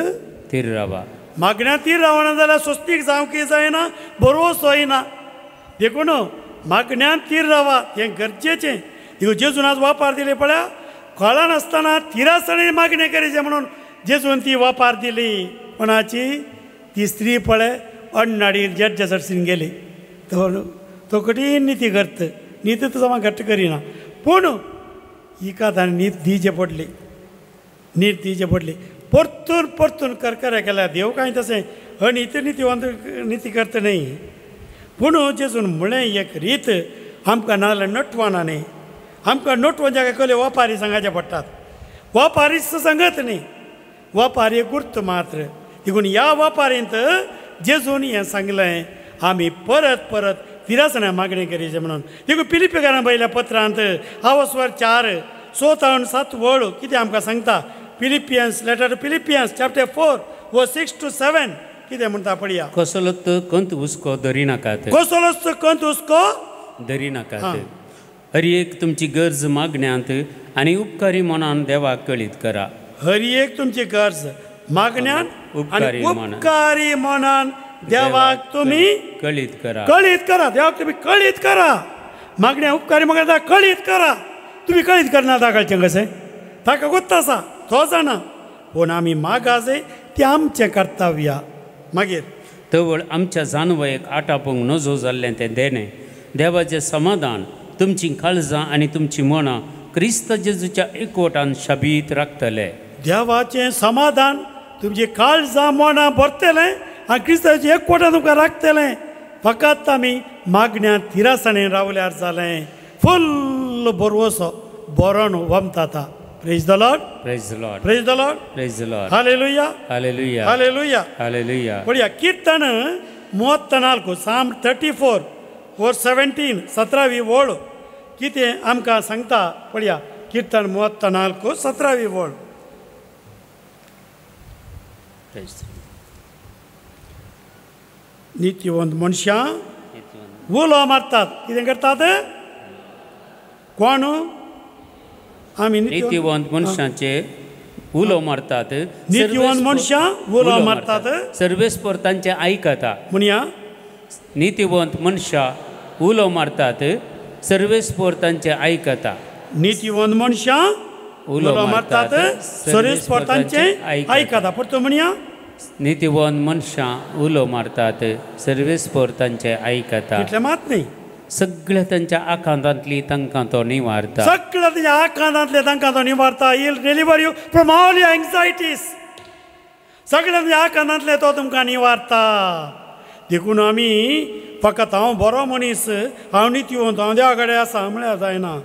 Speaker 1: थीर रावा.
Speaker 3: मागण्यांत थीर रावना जाल्यार सोसणीक जावंक जायना, बरोवस जायना. देखून मागण्यांत थीर रावा हें गरजेचें. देखून जेजून आज वापार दिले पळया. कळा नासतना थिरासणे मागणें करीचें म्हणून जेजून ती वापार दिली. कोणाची? ती स्त्री पळय अण्णाडीर जड्ज सरसीन गेली. तो कठीण निती करत. नीती तो जमा घट्ट करिना. पूण हिका ताणें नीत दिवचें पडली. नीत दिवचें पडली. परतून परतून करकऱ्या केल्या. देव कांय तशें अनित निती करता न्ही. पूण जेजून म्हळें एक रीत आमकां नाजाल्यार नटवाना न्ही. आमकां नटवून जाका कसले वापारी सांगचे पडटात. वापारीच सांगत न्ही. वापारी गुर्त मात्र. देखून ह्या वापारींत जेजून हें सांगलें आमी परत परत तिरासण्या मागणी करीचें म्हणून. देखून फिलिपिकारां पयल्या पत्रांत अवस्थो 4:6-7 वळ कितें आमकां सांगता. Philippines letter to Philippines chapter 4:6-7 कितें म्हणटा पळया.
Speaker 1: कसलोच कंत हुस्को धरी नाकात.
Speaker 3: कसलोच कंत हुस्को
Speaker 1: धरी नाकात. हर एक तुमची गरज मागण्यांत आनी उपकारी मनान देवाक कळीत करा.
Speaker 3: हर एक तुमची गरज मागण्यान आनी उपकारी मनान देवाक तुमी
Speaker 1: कळीत करा.
Speaker 3: देवाक तुमी कळीत करा. मागण्या उपकारी मागण्या कळीत करा. तुमी कळीत करना ताकाचें कशें? ताका गोत्त आसा, तो जाणा. पूण आमी मागा जाय तें आमचें कर्तव्य. मागीर
Speaker 1: तवळ आमच्या जानवयाक आटापूंक नजो जाल्लें तें देणें. देवाचें समाधान तुमची काळजां आनी तुमची मनां क्रिस्त जेजूच्या एकवटान शाबीत राखतले.
Speaker 3: देवाचें समाधान तुमची काळजां मनां भरतलें आनी क्रिस्तांची एकवटां तुमकां राखतलें फकत आमी मागण्या तिरासणें रावल्यार जालें फुल्ल बरवसो बरोन वमता praise the Lord
Speaker 1: praise the Lord
Speaker 3: praise the Lord
Speaker 1: praise the Lord
Speaker 3: हालेलुया
Speaker 1: हालेलुया
Speaker 3: हालेलुया
Speaker 1: हालेलुया
Speaker 3: पळया कीर्तन 34 साम 34 वर्स 17 17वी ओळ कितें आमकां सांगता पळया कीर्तन 34 17वी ओळ नित्यवंत मनशां उलो मारतात कितें करतात कोण आमी
Speaker 1: नित्यवंत मनशांचे उलो मारतात
Speaker 3: नित्यवंत मनशां उलो मारतात
Speaker 1: सर्वेस्पर तांचे आयकता
Speaker 3: म्हणया
Speaker 1: नित्यवंत मनशां उलो मारतात सर्वेस्पर तांचे आयकता
Speaker 3: नित्यवंत मनशां उलो मारतात सर्वेस्पर तांचे आयकता परतो म्हणया
Speaker 1: नित्यवंत मनशां उलो मारतात सर्वेस्पर तांचे आयकता
Speaker 3: इतलें मात न्ही
Speaker 1: सगळ्या तांच्या आकांतांतली तांकां तो निवारता
Speaker 3: सगळ्या तांच्या आकांतांतले तांकां तो निवारता I'll deliver you from all your anxieties सगळ्या तांच्या आकांतांतले तो तुमकां निवारता देखून आमी फकत हांव बरो मनीस हांव नित्यवंत हांव देवा कडेन आसा म्हळ्यार जायना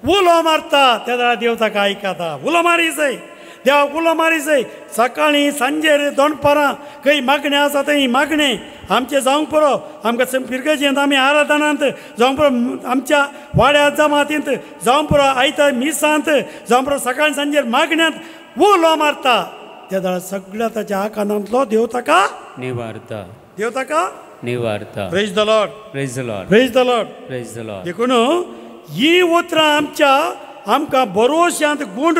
Speaker 3: उलो मारता त्या वेळार देव ताका आयकता उलो मारी जाय देवाक उलो मारी जाय सकाळीं सांजेर दोनपरां खंय मागणें आसा थंय मागणें आमचें जावंक पुरो आमकां पिरगेजेंत आमी आराधनांत जावंक पुरो आमच्या वाड्या जमातींत जावंक पुरो आयतार मिसांत जावंक पुरो सकाळीं सांजेर मागण्यांत उलो मारता त्या वेळार सगळ्या ताच्या आकांतांतलो देव ताका
Speaker 1: निवारता
Speaker 3: देव ताका
Speaker 1: निवारता
Speaker 3: praise the Lord
Speaker 1: praise the Lord
Speaker 3: praise the Lord
Speaker 1: praise the Lord
Speaker 3: देखून ही उतरां आमकां बरोवश्यांत गूण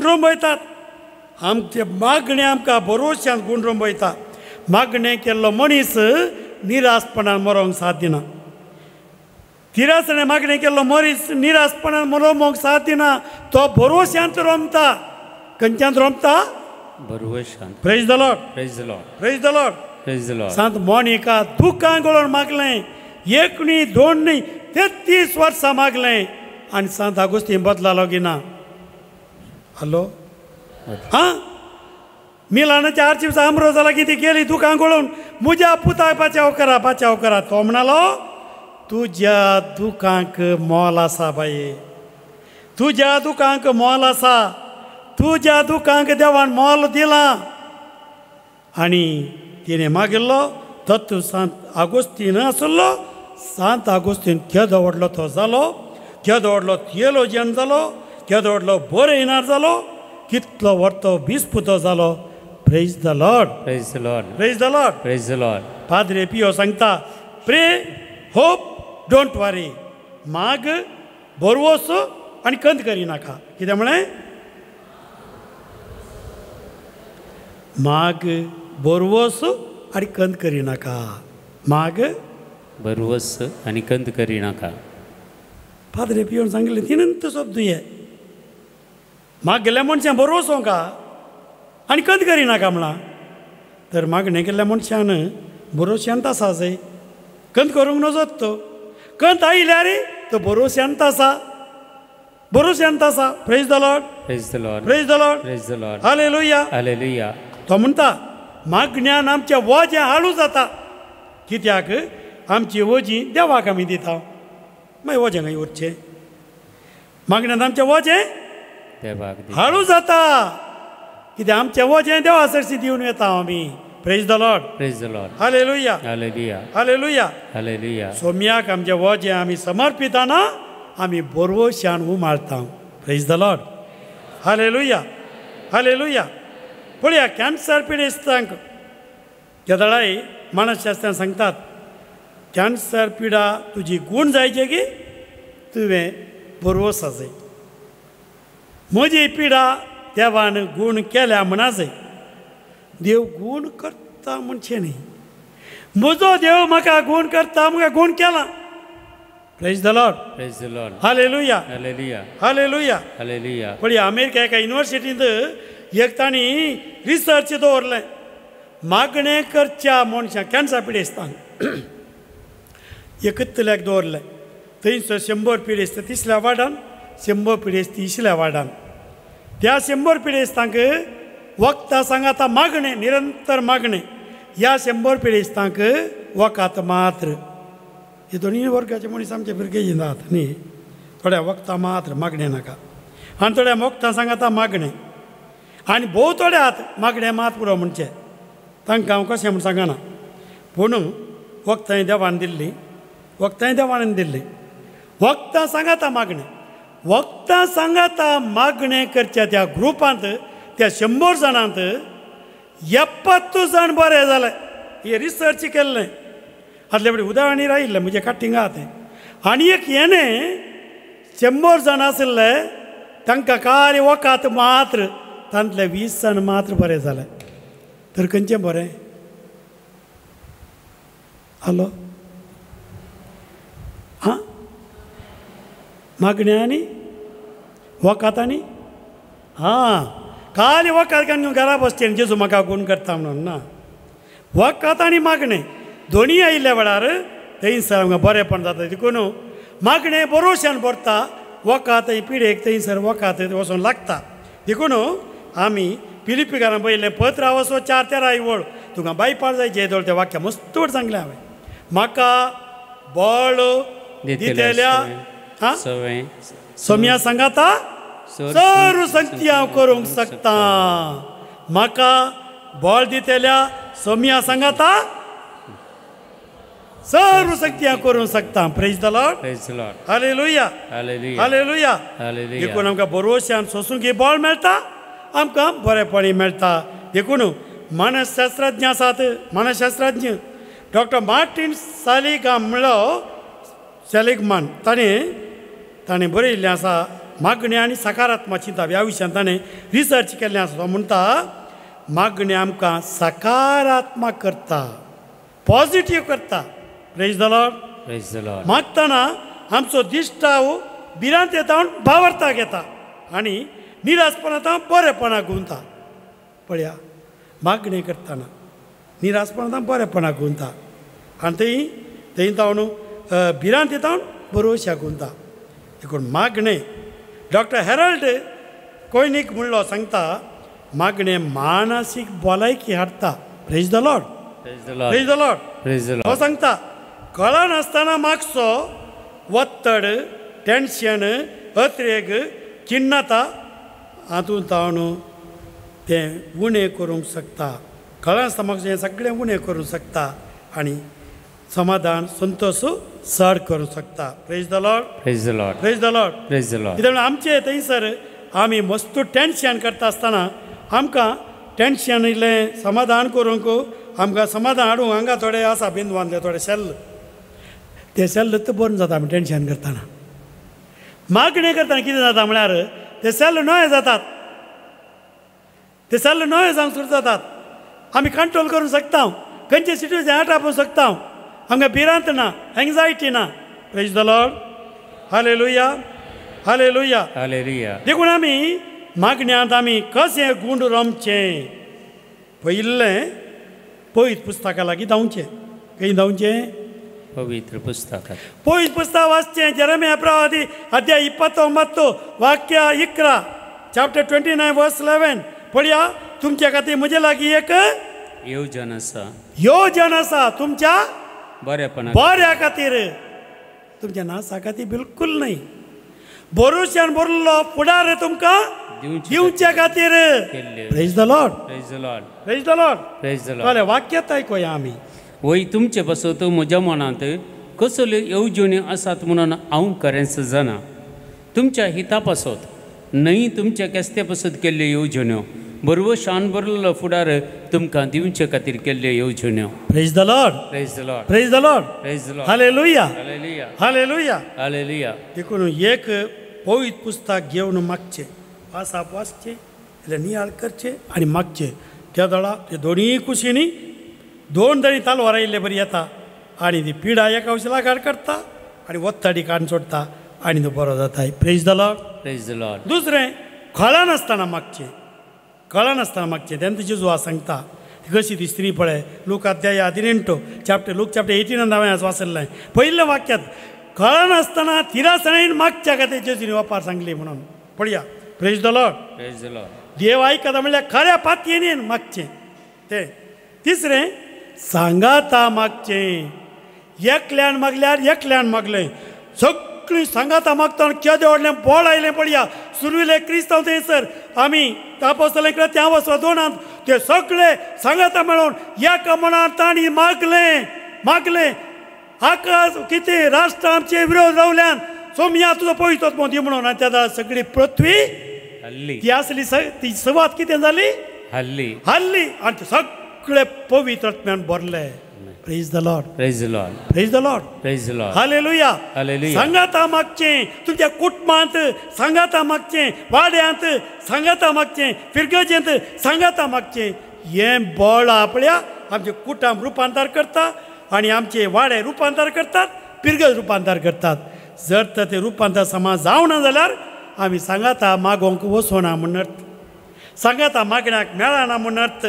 Speaker 3: रंबयतात आमचे मागणें आमकां बरोवश्यांत गूण रंबयता मागणें केल्लो मनीस निरासपणान मरोंक साथ दिना तिरासणें मागणें केल्लो मनीस निरासपणान मरोवंक साथ दिना तो बरोवश्यांत रमता खंयच्यांत रमता
Speaker 1: बरोवश्यांत
Speaker 3: praise the Lord
Speaker 1: praise the Lord
Speaker 3: praise the Lord
Speaker 1: praise the Lord
Speaker 3: सांत मोनिका दुखां गळोवन मागलें एक न्ही दोन न्ही 33 वर्सां मागलें आनी सांत आगोस्तीन बदलालो की ना हॅलो हां मिलानाच्या आर्चिप्सा आमरो जाला कितें केली दुखां गळोवन म्हज्या पुताक बचाव करा तो म्हणलो तुज्या दुखांक मोल आसा बाये तुज्या दुखांक मोल आसा तुज्या दुखांक देवान मोल दिलां आनी तिणें मागिल्लो तत्व सांत आगोस्तीन आसलो सांत आगोस्तीन केदो व्हडलो तो जालो केदो व्हडलो थियोलॉजियन जालो केदो व्हडलो बरयणार जालो कितलो व्हडलो बिस्पुतो जालो praise the Lord
Speaker 1: praise the Lord
Speaker 3: praise the Lord
Speaker 1: praise the Lord
Speaker 3: पाद्रे पियो सांगता प्रे होप डोंट वरी माग बरवोस आनी कंत करिनाका कितें म्हळें माग बरवोस आनी कंत करिनाका माग
Speaker 1: बरवस आनी कंत करिनाका
Speaker 3: पाद्रे पियोन सांगलें तिनंत शब्द हे माग गेल्या मनशां बरवोसो का आनी कंत करिनाका म्हणला तर मागणें केल्ल्या मनशान बरोवश्यांत आसा जाय कंत करूंक नजत तो कंत आयल्यार तो बरोवश्यांत आसा praise the Lord
Speaker 1: praise the Lord
Speaker 3: praise the Lord
Speaker 1: praise the Lord
Speaker 3: हालेलुया
Speaker 1: हालेलुया
Speaker 3: तो म्हणटा मागण्यान आमचें वजें हाळू जाता कित्याक आमची वजी देवाक आमी दिता मागीर वजें खंय उरचें मागण्यान आमचें वजें
Speaker 1: देवाक
Speaker 3: हाळू जाता कित्याक आमचें वजें देवा सरशी दिवन येता आमी praise the Lord
Speaker 1: praise the Lord
Speaker 3: हालेलुया
Speaker 1: हालेलुया
Speaker 3: हालेलुया
Speaker 1: हालेलुया
Speaker 3: सोम्याक आमचें वजें आमी समर्पिताना आमी बरवश्यान उमाळटा प्रेज द लॉर्ड हालेलुया हालेलुया पळया कॅन्सर पिडेस्तांक केदळाय मानसशास्त्रान सांगतात कॅन्सर पिडा तुजी गूण जायचे की तुवें बरवसा जाय म्हजी पिडा देवान गूण केल्या म्हणा जाय देव गूण करता म्हणचें न्ही म्हजो देव म्हाका गूण करता म्हाका गूण केला praise the Lord
Speaker 1: praise the Lord
Speaker 3: हालेलुया
Speaker 1: हालेलुया
Speaker 3: हालेलुया
Speaker 1: हालेलुया
Speaker 3: पळया अमेरिका एका युनिवर्सिटींत एक तांणी रिसर्च दवरलें मागणें करच्या मनशांक कॅन्सर पिडेस्तांक एकतल्याक दवरलें थंयसर 100 पिडेस्त तिसऱ्या वार्डान 100 पिडेस्त तिसऱ्या वार्डान त्या 100 पिडेस्तांक वखदां सांगाता मागणे निरंतर मागणे ह्या 100 पिडेस्तांक वखात मात्र हे दोन्ही वर्गाचे मनीस आमचे भुरगे जातात न्ही थोड्या वखदां मात्र मागणे नाका आनी थोड्या वखदां सांगाता मागणे आनी भोव थोडे आहात मागणे मात पुरो म्हणचे तांकां हांव कशें म्हूण सांगना पूण वखदां देवान दिल्ली वखदां देवान दिल्ली वखदां सांगाता मागणे वखदां सांगाता मागणे करच्या त्या ग्रुपांत त्या 100 जाणांत 70 जाण बरे जाले हे रिसर्च केल्लें आदले फुडें उदाहरणी राविल्लें म्हजे काटिंग आहा तें आनी एक हेणे 100 जाण आशिल्ले तांकां खाली वखात मात्र तांतले 20 जाण मात्र बरे जाले तर खंयचें बरें हलो हां मागण्यांनी वखातांनी हां खाली वखात घेवन घरा बसचें जेजू म्हाका गूण करता म्हणून ना वखात आनी मागणें दोनी आयिल्ल्या वेळार थंयसर आमकां बरेंपण जाता देखून मागणें बरोवश्यान भरता वखात पिडेक थंयसर वखात वचून लागता देखून आमी फिलिपिकारांक पळयलें पत्र वचो 4:13 वळ तुका बायपाळ जाय जेदोळ तें वाक्य मस्त वर सांगलें हांवें म्हाका बळ दितेल्या सोम्या सांगाता सर्व शक्ती हांव करूंक शकता म्हाका बळ दितेल्या सोम्या सांगाता सर्व शक्ती हांव करूंक शकता प्रेज द लॉर्ड हालेलुया हालेलुया देखून आमकां बरोवश्यान सोंसूंक ही बळ मेळटा आमकां बरेपणी मेळटा देखून मानसशास्त्रज्ञ आसात मानसशास्त्रज्ञ डॉक्टर मार्टीन सेलिगमॅन ताणें बरयल्लें आसा मागणी आनी सकारात्मक चिंता ह्या विशयान ताणें रिसर्च केल्लें आसा तो म्हणटा मागणी आमकां सकारात्मक करता पॉझिटीव करता प्रेज द लॉर्ड मागतना आमचो दिश्टाव भिरांतेतावन भावार्था घेता आनी निराशपणांत बरेपणाक गुंता पळया मागणी करतना निराशपणांत बरेपणाक गुंता आनी थंय जावन भिरांतेतावन बरोवश्याक गुंता देखून मागणें डॉक्टर हेरल्ड कोयनीक म्हणलो सांगता मागणें मानसीक भलायकी हाडटा praise the Lord praise the Lord हो सांगता कळनासतना मागचो वत्तड टेन्शन अत्रेग खिन्नता हातूंत जावन तें उणें करूंक शकता कळनासतना मागचें हें सगळें उणें करूंक शकता आनी समाधान संतोष चड करूंक शकता praise the Lord praise the Lord praise the Lord praise the Lord कित्याक आमचे थंयसर आमी मस्त टेन्शन करता आसतना आमकां टेन्शन इल्लें समाधान करूंक आमकां समाधान हाडूंक हांगा थोडे आसा बिंदवांतले थोडे सेल्ल ते सेल्ल बरें जाता आमी टेन्शन करतना मागणी करतना कितें जाता म्हळ्यार ते सेल्ल नवे जातात ते सेल्ल नवे जावंक सुरू जातात आमी कंट्रोल करूंक शकता खंयचे सिट्युएशन हाताळूंक शकता आमकां भिरांत ना एंग्जायटी ना प्रेज द लॉर्ड हालेलुया हालेलुया हालेलुया देखून आमी मागण्यांत आमी कशें गूण रमचें पयिल्लें पवित्र पुस्तका लागीं धांवचें खंय धांवचें
Speaker 1: पवित्र पुस्तकांत
Speaker 3: पवित्र पुस्तक वाचचें जेरेमिया प्रवादी अध्याय 29 वाक्य 11 चॅप्टर 29 वर्स 11 पळया तुमच्या खातीर म्हजे लागीं एक येवजण आसा तुमच्या बऱ्या खातीर तुमच्या नासा खातीर बिलकुल न्ही भरोश्यान भरलो फुडार तुमकां दिवच्या खातीर praise the Lord praise the Lord praise the Lord praise the Lord वाक्यात आयकुया आमी
Speaker 1: वय तुमचे पासत म्हज्या मनांत कसल्यो येवजण्यो आसात म्हणून हांव खरेंच जाणा तुमच्या हिता पासत न्हय तुमच्या केस्त्या पासत केल्ल्यो येवजण्यो बरोबर शान बरलो फुडार तुमकां दिवचे खातीर केल्ल्यो येवजण्यो
Speaker 3: praise the Lord praise the Lord praise the Lord praise the Lord हालेलुया हालेलुया हालेलुया हालेलुया देखून एक पवित्र पुस्तक घेवन मागचें वाचचें इल्लें नियाळ करचें आनी मागचें त्या दळा ते दोनीय कुशींनी 2 तरी तालवार आयिल्ले बरी येता आनी ती पिडा एका उशलागाड करता आनी वत्तडी काडून सोडटा आनी तो बरो जाता praise the Lord praise the Lord दुसरें कळनासतना मागचें कळनासतना मागचें तेन्ना जेजू आ सांगता कशी ती स्त्री पळय लूक अध्याय 18 चॅप्टर लूक चॅप्टर 18 हांवें वाचलें पयल्या वाक्यांत कळनासतना तिरासणेन मागच्या खातीर जेजून वापार सांगली म्हणून पळया praise the Lord.
Speaker 1: Praise the Lord.
Speaker 3: देव आयकता म्हणल्यार खऱ्या पातयेन मागचें तें. तिसरें सांगाता मागचें. एकल्यान मागल्यार एकल्यान मागलें. सगळीं सांगाता मागतना केदें व्हडलें बोळ आयलें पळया. सुरविले क्रिस्तांव थंयसर आमी आपोस्तलां इकडे त्या वचपा दोनांत ते सगळे सांगाता मेळोन एका मनान तांणी मागलें आकाश कितें राष्ट्र आमचे विरोध रावल्यान सोमया तुजो पवित्र आत्मो दी म्हणून. आनी त्या सगळी पृथ्वी
Speaker 1: हल्ली
Speaker 3: ती आसली ती सुवात कितें जाली
Speaker 1: हल्ली
Speaker 3: आनी ते सगळे पवित्र आत्म्यान भरले. Praise the Lord.
Speaker 1: Praise the Lord.
Speaker 3: Praise the Lord.
Speaker 1: Praise the Lord.
Speaker 3: हालेलुया.
Speaker 1: हालेलुया.
Speaker 3: सांगाता मागचें तुमच्या कुटुंबांत सांगाता मागचें वाड्यांत सांगाता मागचें फिरगजेंत सांगाता मागचें. हें बळ आपल्या आमचे कुटुंब रुपांतर करता आनी आमचे वाडे रुपांतर करतात पिरगज रुपांतर करतात. जर तर ते रुपांतर समाज जावना जाल्यार आमी सांगाता मागोवंक वचोना म्हूण अर्थ. सांगाता मागण्याक मेळना म्हूण अर्थ.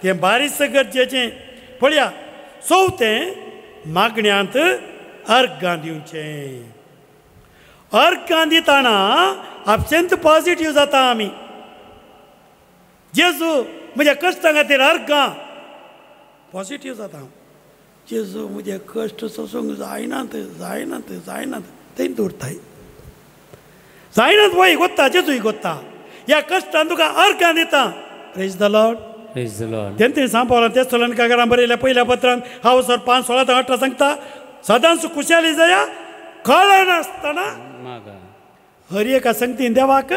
Speaker 3: तें बारीक गरजेचें. पळया चवथें मागण्यांत अर्गां दिवचें. अर्गां दितना अत्यंत पॉझिटिव्ह जाता आमी. जेजू म्हज्या कश्टां खातीर अर्गां पॉझिटिव्ह जाता. जेजू म्हजे कश्ट सोसूंक जायनात थंय दवरताय. जायनात वय गोत्ता जेजूय गोत्ता. ह्या कश्टान तुका अर्गां दिता. Praise the Lord.
Speaker 1: Praise the Lord.
Speaker 3: तेंते सांगपावला तेसलोनिकांकारांक बरयल्या पहिल्या पत्रांत हांव सर 5:16-18 सांगता सदांच खुशाली जाया कळनासतना
Speaker 1: मागा.
Speaker 3: हर एका संगतीन देवाक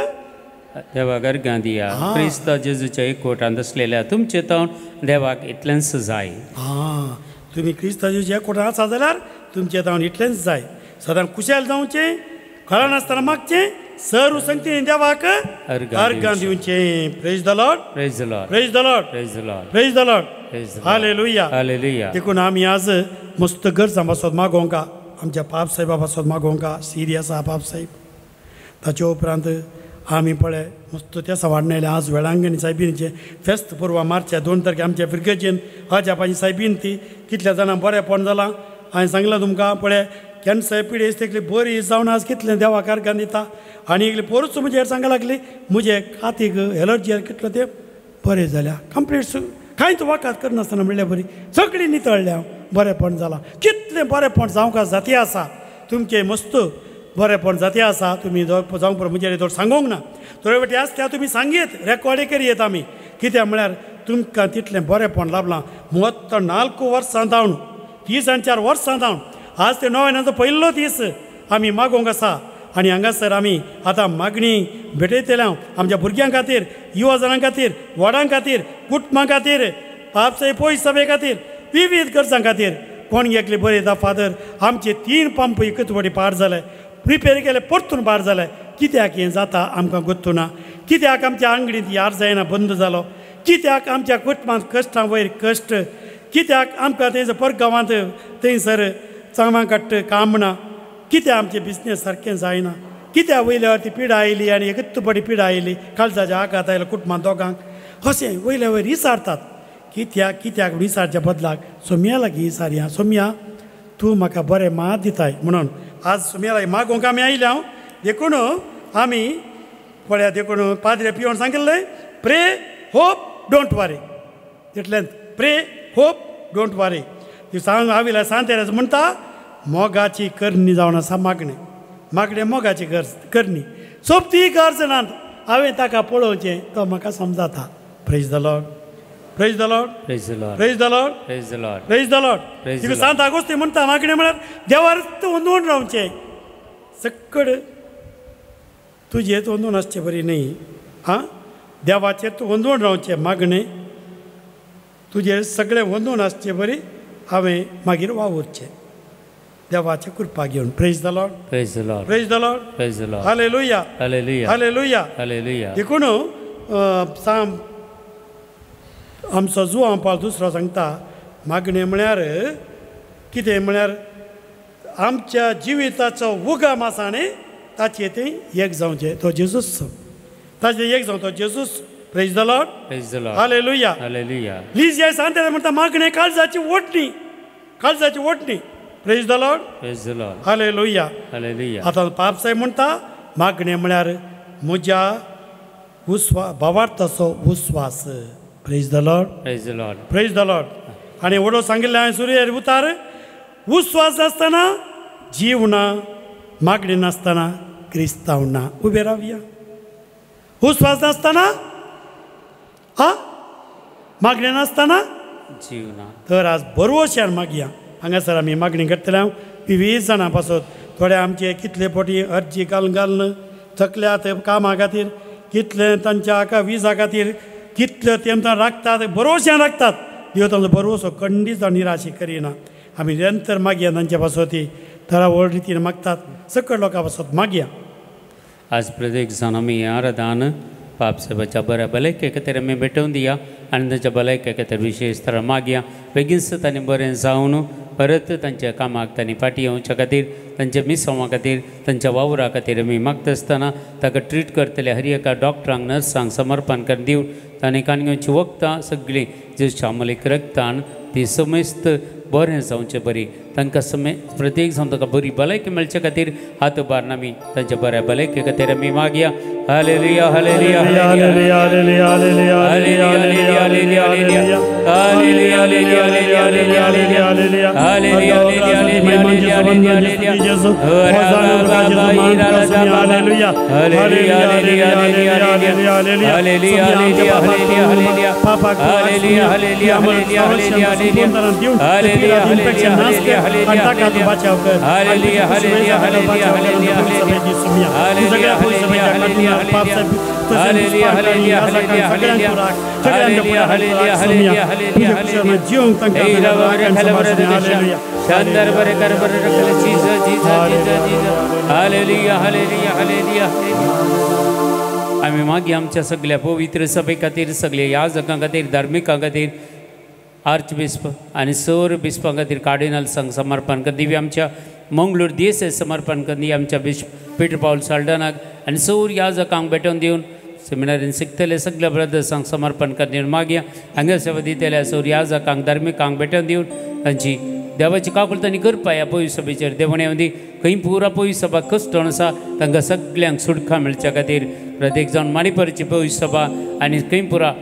Speaker 1: देवाक अर्गां दिया. क्रिस्त जेजूच्या एकवटांत असलेल्या तुमचे तोंड देवाक इतलेंच जाय.
Speaker 3: तुमी क्रिस्ताच्या एकवटांत आसा जाल्यार तुमचें तोंड इतलेंच जाय. सदां खुशाल जावचें कळनासतना मागचें सर संगतीन देवाक अर्गां दिवचें. Praise the Lord.
Speaker 1: Praise the Lord.
Speaker 3: Praise the Lord.
Speaker 1: Praise the Lord.
Speaker 3: Praise the Lord.
Speaker 1: Praise the Lord.
Speaker 3: हालेलुया.
Speaker 1: हालेलुया.
Speaker 3: देखून आमी आज मस्त गरजां पासत मागोवंका आमच्या पाप साहेबा पासत मागोवंका सिरियस आहा पाप साहेब. ताचे उपरांत आमी पळय मस्त त्या वाडणयले आज वेळांगणी सायबीनचे फेस्त पुरवा मार्च्या 2 तारखे आमच्या फिरगेचेन हाच्या सायबीन ती कितल्या जाणां बरेंपण जालां. हांवें सांगलां तुमकां पळय कॅन्सर पिडेस तेकली बरी जावन आज कितलें देवाक अर्गां दिता. आनी एकली पोरूच म्हजे सांगूंक लागली म्हजे कातीक एलर्जी कितलो तें बरें जाल्या कंप्लीट कांयच वाकात करनासतना म्हणल्यार बरी सगळीं नितळल्या बरेंपण जालां. कितलें बरेंपण जावंक जाती आसा तुमचें मस्त बरेंपण जाती आसा. तुमी जावंक पळय म्हजे तर सांगूंक ना. थोडे वाटी आसता तुमी सांगीत रेकॉर्डे करीत आमी कित्याक म्हळ्यार तुमकां तितलें बरेंपण लाभलां. 34 वर्सां जावन 30 आनी 4 वर्सां जावन आज ते 9 पयलो दीस आमी मागोवंक आसा. आनी हांगासर आमी आतां मागणी भेटयतल्या आमच्या भुरग्यां खातीर युवा जनां खातीर व्हडां खातीर कुटुंबां खातीर पापसाई पोय सभे खातीर विविध गरजां खातीर कोण घेतली बरें येता फादर. आमचे 3 पंप एकच फावटी पाड जाले प्रिपेर केले परतून पाड जाले. कित्याक हें जाता आमकां गोत्तू ना. कित्याक आमच्या आंगडींत यार जायना बंद जालो. कित्याक आमच्या कुटुंबांत कश्टां वयर कश्ट. कित्याक आमकां थंयसर परगांवांत थंयसर चांगमां काडट काम ना. कित्याक आमचें बिजनेस सारकें जायना. कित्याक वयल्या वयर ती पिडा आयली आनी एकच पाटी पिडा आयली काळजाच्या आघात आयलो कुटुंबांत दोगांक अशें वयल्या वयर विचारतात. कित्याक विचारच्या बदलाक सोम्या लागीं विचारया सोम्या तूं म्हाका बरें मात दिताय म्हणून आज सोम्या लागीं मागोवंक आमी आयल्या. देखून आमी पळया देखून पाद्रे पिवून सांगिल्लें प्रे होप डोंट वरी. तितलेंच प्रे होप डोंट वरी. ती सांग हांवें सांतेराच म्हणटा मोगाची करणी जावन आसा मागणें मोगाची करणी सोबती गरज नात. हांवें ताका पळोवचें तो म्हाका समजाता. Praise the Lord. Praise the Lord.
Speaker 1: Praise the Lord.
Speaker 3: Praise the Lord.
Speaker 1: Praise the Lord.
Speaker 3: Praise the Lord.
Speaker 1: Praise the
Speaker 3: तिका
Speaker 1: Lord.
Speaker 3: सांत आगोस्ती म्हणटा मागणें म्हळ्यार देवार वंदून रावचें. सक्कड तुजेर वंदून आसचें बरी न्ही. देवाचेर तूं वंदून रावचें मागणें तुजेर सगळें वंदून आसचें बरी. हांवें मागीर वावुरचें देवाची कृपा घेवन. Praise the Lord.
Speaker 1: Praise the Lord.
Speaker 3: Praise the Lord.
Speaker 1: Praise the Lord.
Speaker 3: हालेलुया.
Speaker 1: हालेलुया.
Speaker 3: हालेलुया.
Speaker 1: हालेलुया.
Speaker 3: देखून आमचो जुवां पावल दुसरो सांगता मागणें म्हळ्यार कितें म्हळ्यार आमच्या जिविताचो उगम आसा न्ही ताचें तें एक जावचें तो जेजूस. ताचें एक जावं तो जेजूस. Praise the Lord.
Speaker 1: Praise the Lord.
Speaker 3: हालेलुया.
Speaker 1: हालेलुया.
Speaker 3: लिजिया सांगता म्हणटा मागणें काळजाची ओडणी. Praise the Lord.
Speaker 1: Praise the Lord.
Speaker 3: हालेलुया.
Speaker 1: हालेलुया.
Speaker 3: आतां पाप साहेब म्हणटा मागणें म्हळ्यार म्हज्या भावार्थ तसो उस्वास. Praise the Lord.
Speaker 1: Praise the Lord.
Speaker 3: Praise the Lord. आणि वडो सांगिल्लें हांवें सूर्य उतार उस्वास नासतना जीव ना, मागणी नासतना क्रिस्तांव ना. उबे रावया. उस्वास नासतना मागणी नासतना
Speaker 1: जीवना.
Speaker 3: तर आज बरोवशान मागया. हांगासर आमी मागणी करतले. 20 जाणां पासून थोडे आमचे कितले पोटी अर्जी घालून थकल्यात कामा खातीर, कितले तांच्या हाका विजा खातीर कितले तेमकां राखतात, बरोवशान राखतात. देव तांचो बरोवसो खंडीत जावन निराशी करिना. आमी निरंतर मागया तांच्या पासून ती तरा व्हड रितीन मागतात. सकयल लोकां पासून मागया.
Speaker 1: आज प्रत्येक जण आम्ही आराधन पापसाहेबाच्या बऱ्या भलायके खातीर आमी भेटोवन दिया आनी तांच्या भलायके खातीर विशेष तरा मागया. बेगीनच तांणी बरें जावन परत तांच्या कामाक तांणी फाटी येवच्या खातीर, तांच्या मिसोवा खातीर, तांच्या वावरा खातीर आमी मागता आसतना ताका ट्रीट करतले हर एका डॉक्टरांक, नर्सांक समर्पण कर दिवन तांणी काणयोची वखदां सगळीं जे शामलीक रगतान ती समेस्त बरें जावचें बरी तांकां प्रत्येक जावन ताका बरी भलायकी मेळचे खातीर हात उबारून आमी तांच्या बऱ्या भलायके खातीर आमी मागया. हालेलुया hallelujah hallelujah hallelujah hallelujah hallelujah hallelujah hallelujah hallelujah hallelujah hallelujah hallelujah hallelujah hallelujah hallelujah हालेलुया शानदार बरे कर बरे रखले जीसस जीसस जीसस हालेलुया हालेलुया हालेलुया. आमी मागीर आमच्या सगळ्या पवित्र सभे खातीर, सगळ्या याजकां खातीर, धार्मिकां खातीर, आर्चबिस्प आनी सर बिस्पां खातीर कार्डिनल्सांक समर्पण कर दिवया. आमच्या मंगळूर देसाय समर्पण कर दिवया. आमच्या बिशप पीटर पाऊल साल्डनाक आनी सर याजकांक भेटोवन दिवन सेमिनारीन शिकतले सगळ्या ब्रदर्सांक समर्पण कर दिवन मागया. हांगा सेवा दितल्या सर याजकांक, धार्मिकांक भेटोवन दिवन तांची देवाची काकूळ तांणी करपा ह्या पवित्र सभेचेर देवणे दी खंय पुरा पवित्र सभा कश्टण आसा तांकां सगळ्यांक सुटका मेळच्या खातीर प्रत्येक जावन माणिपरची पवित्र सभा आनी खंय पुरा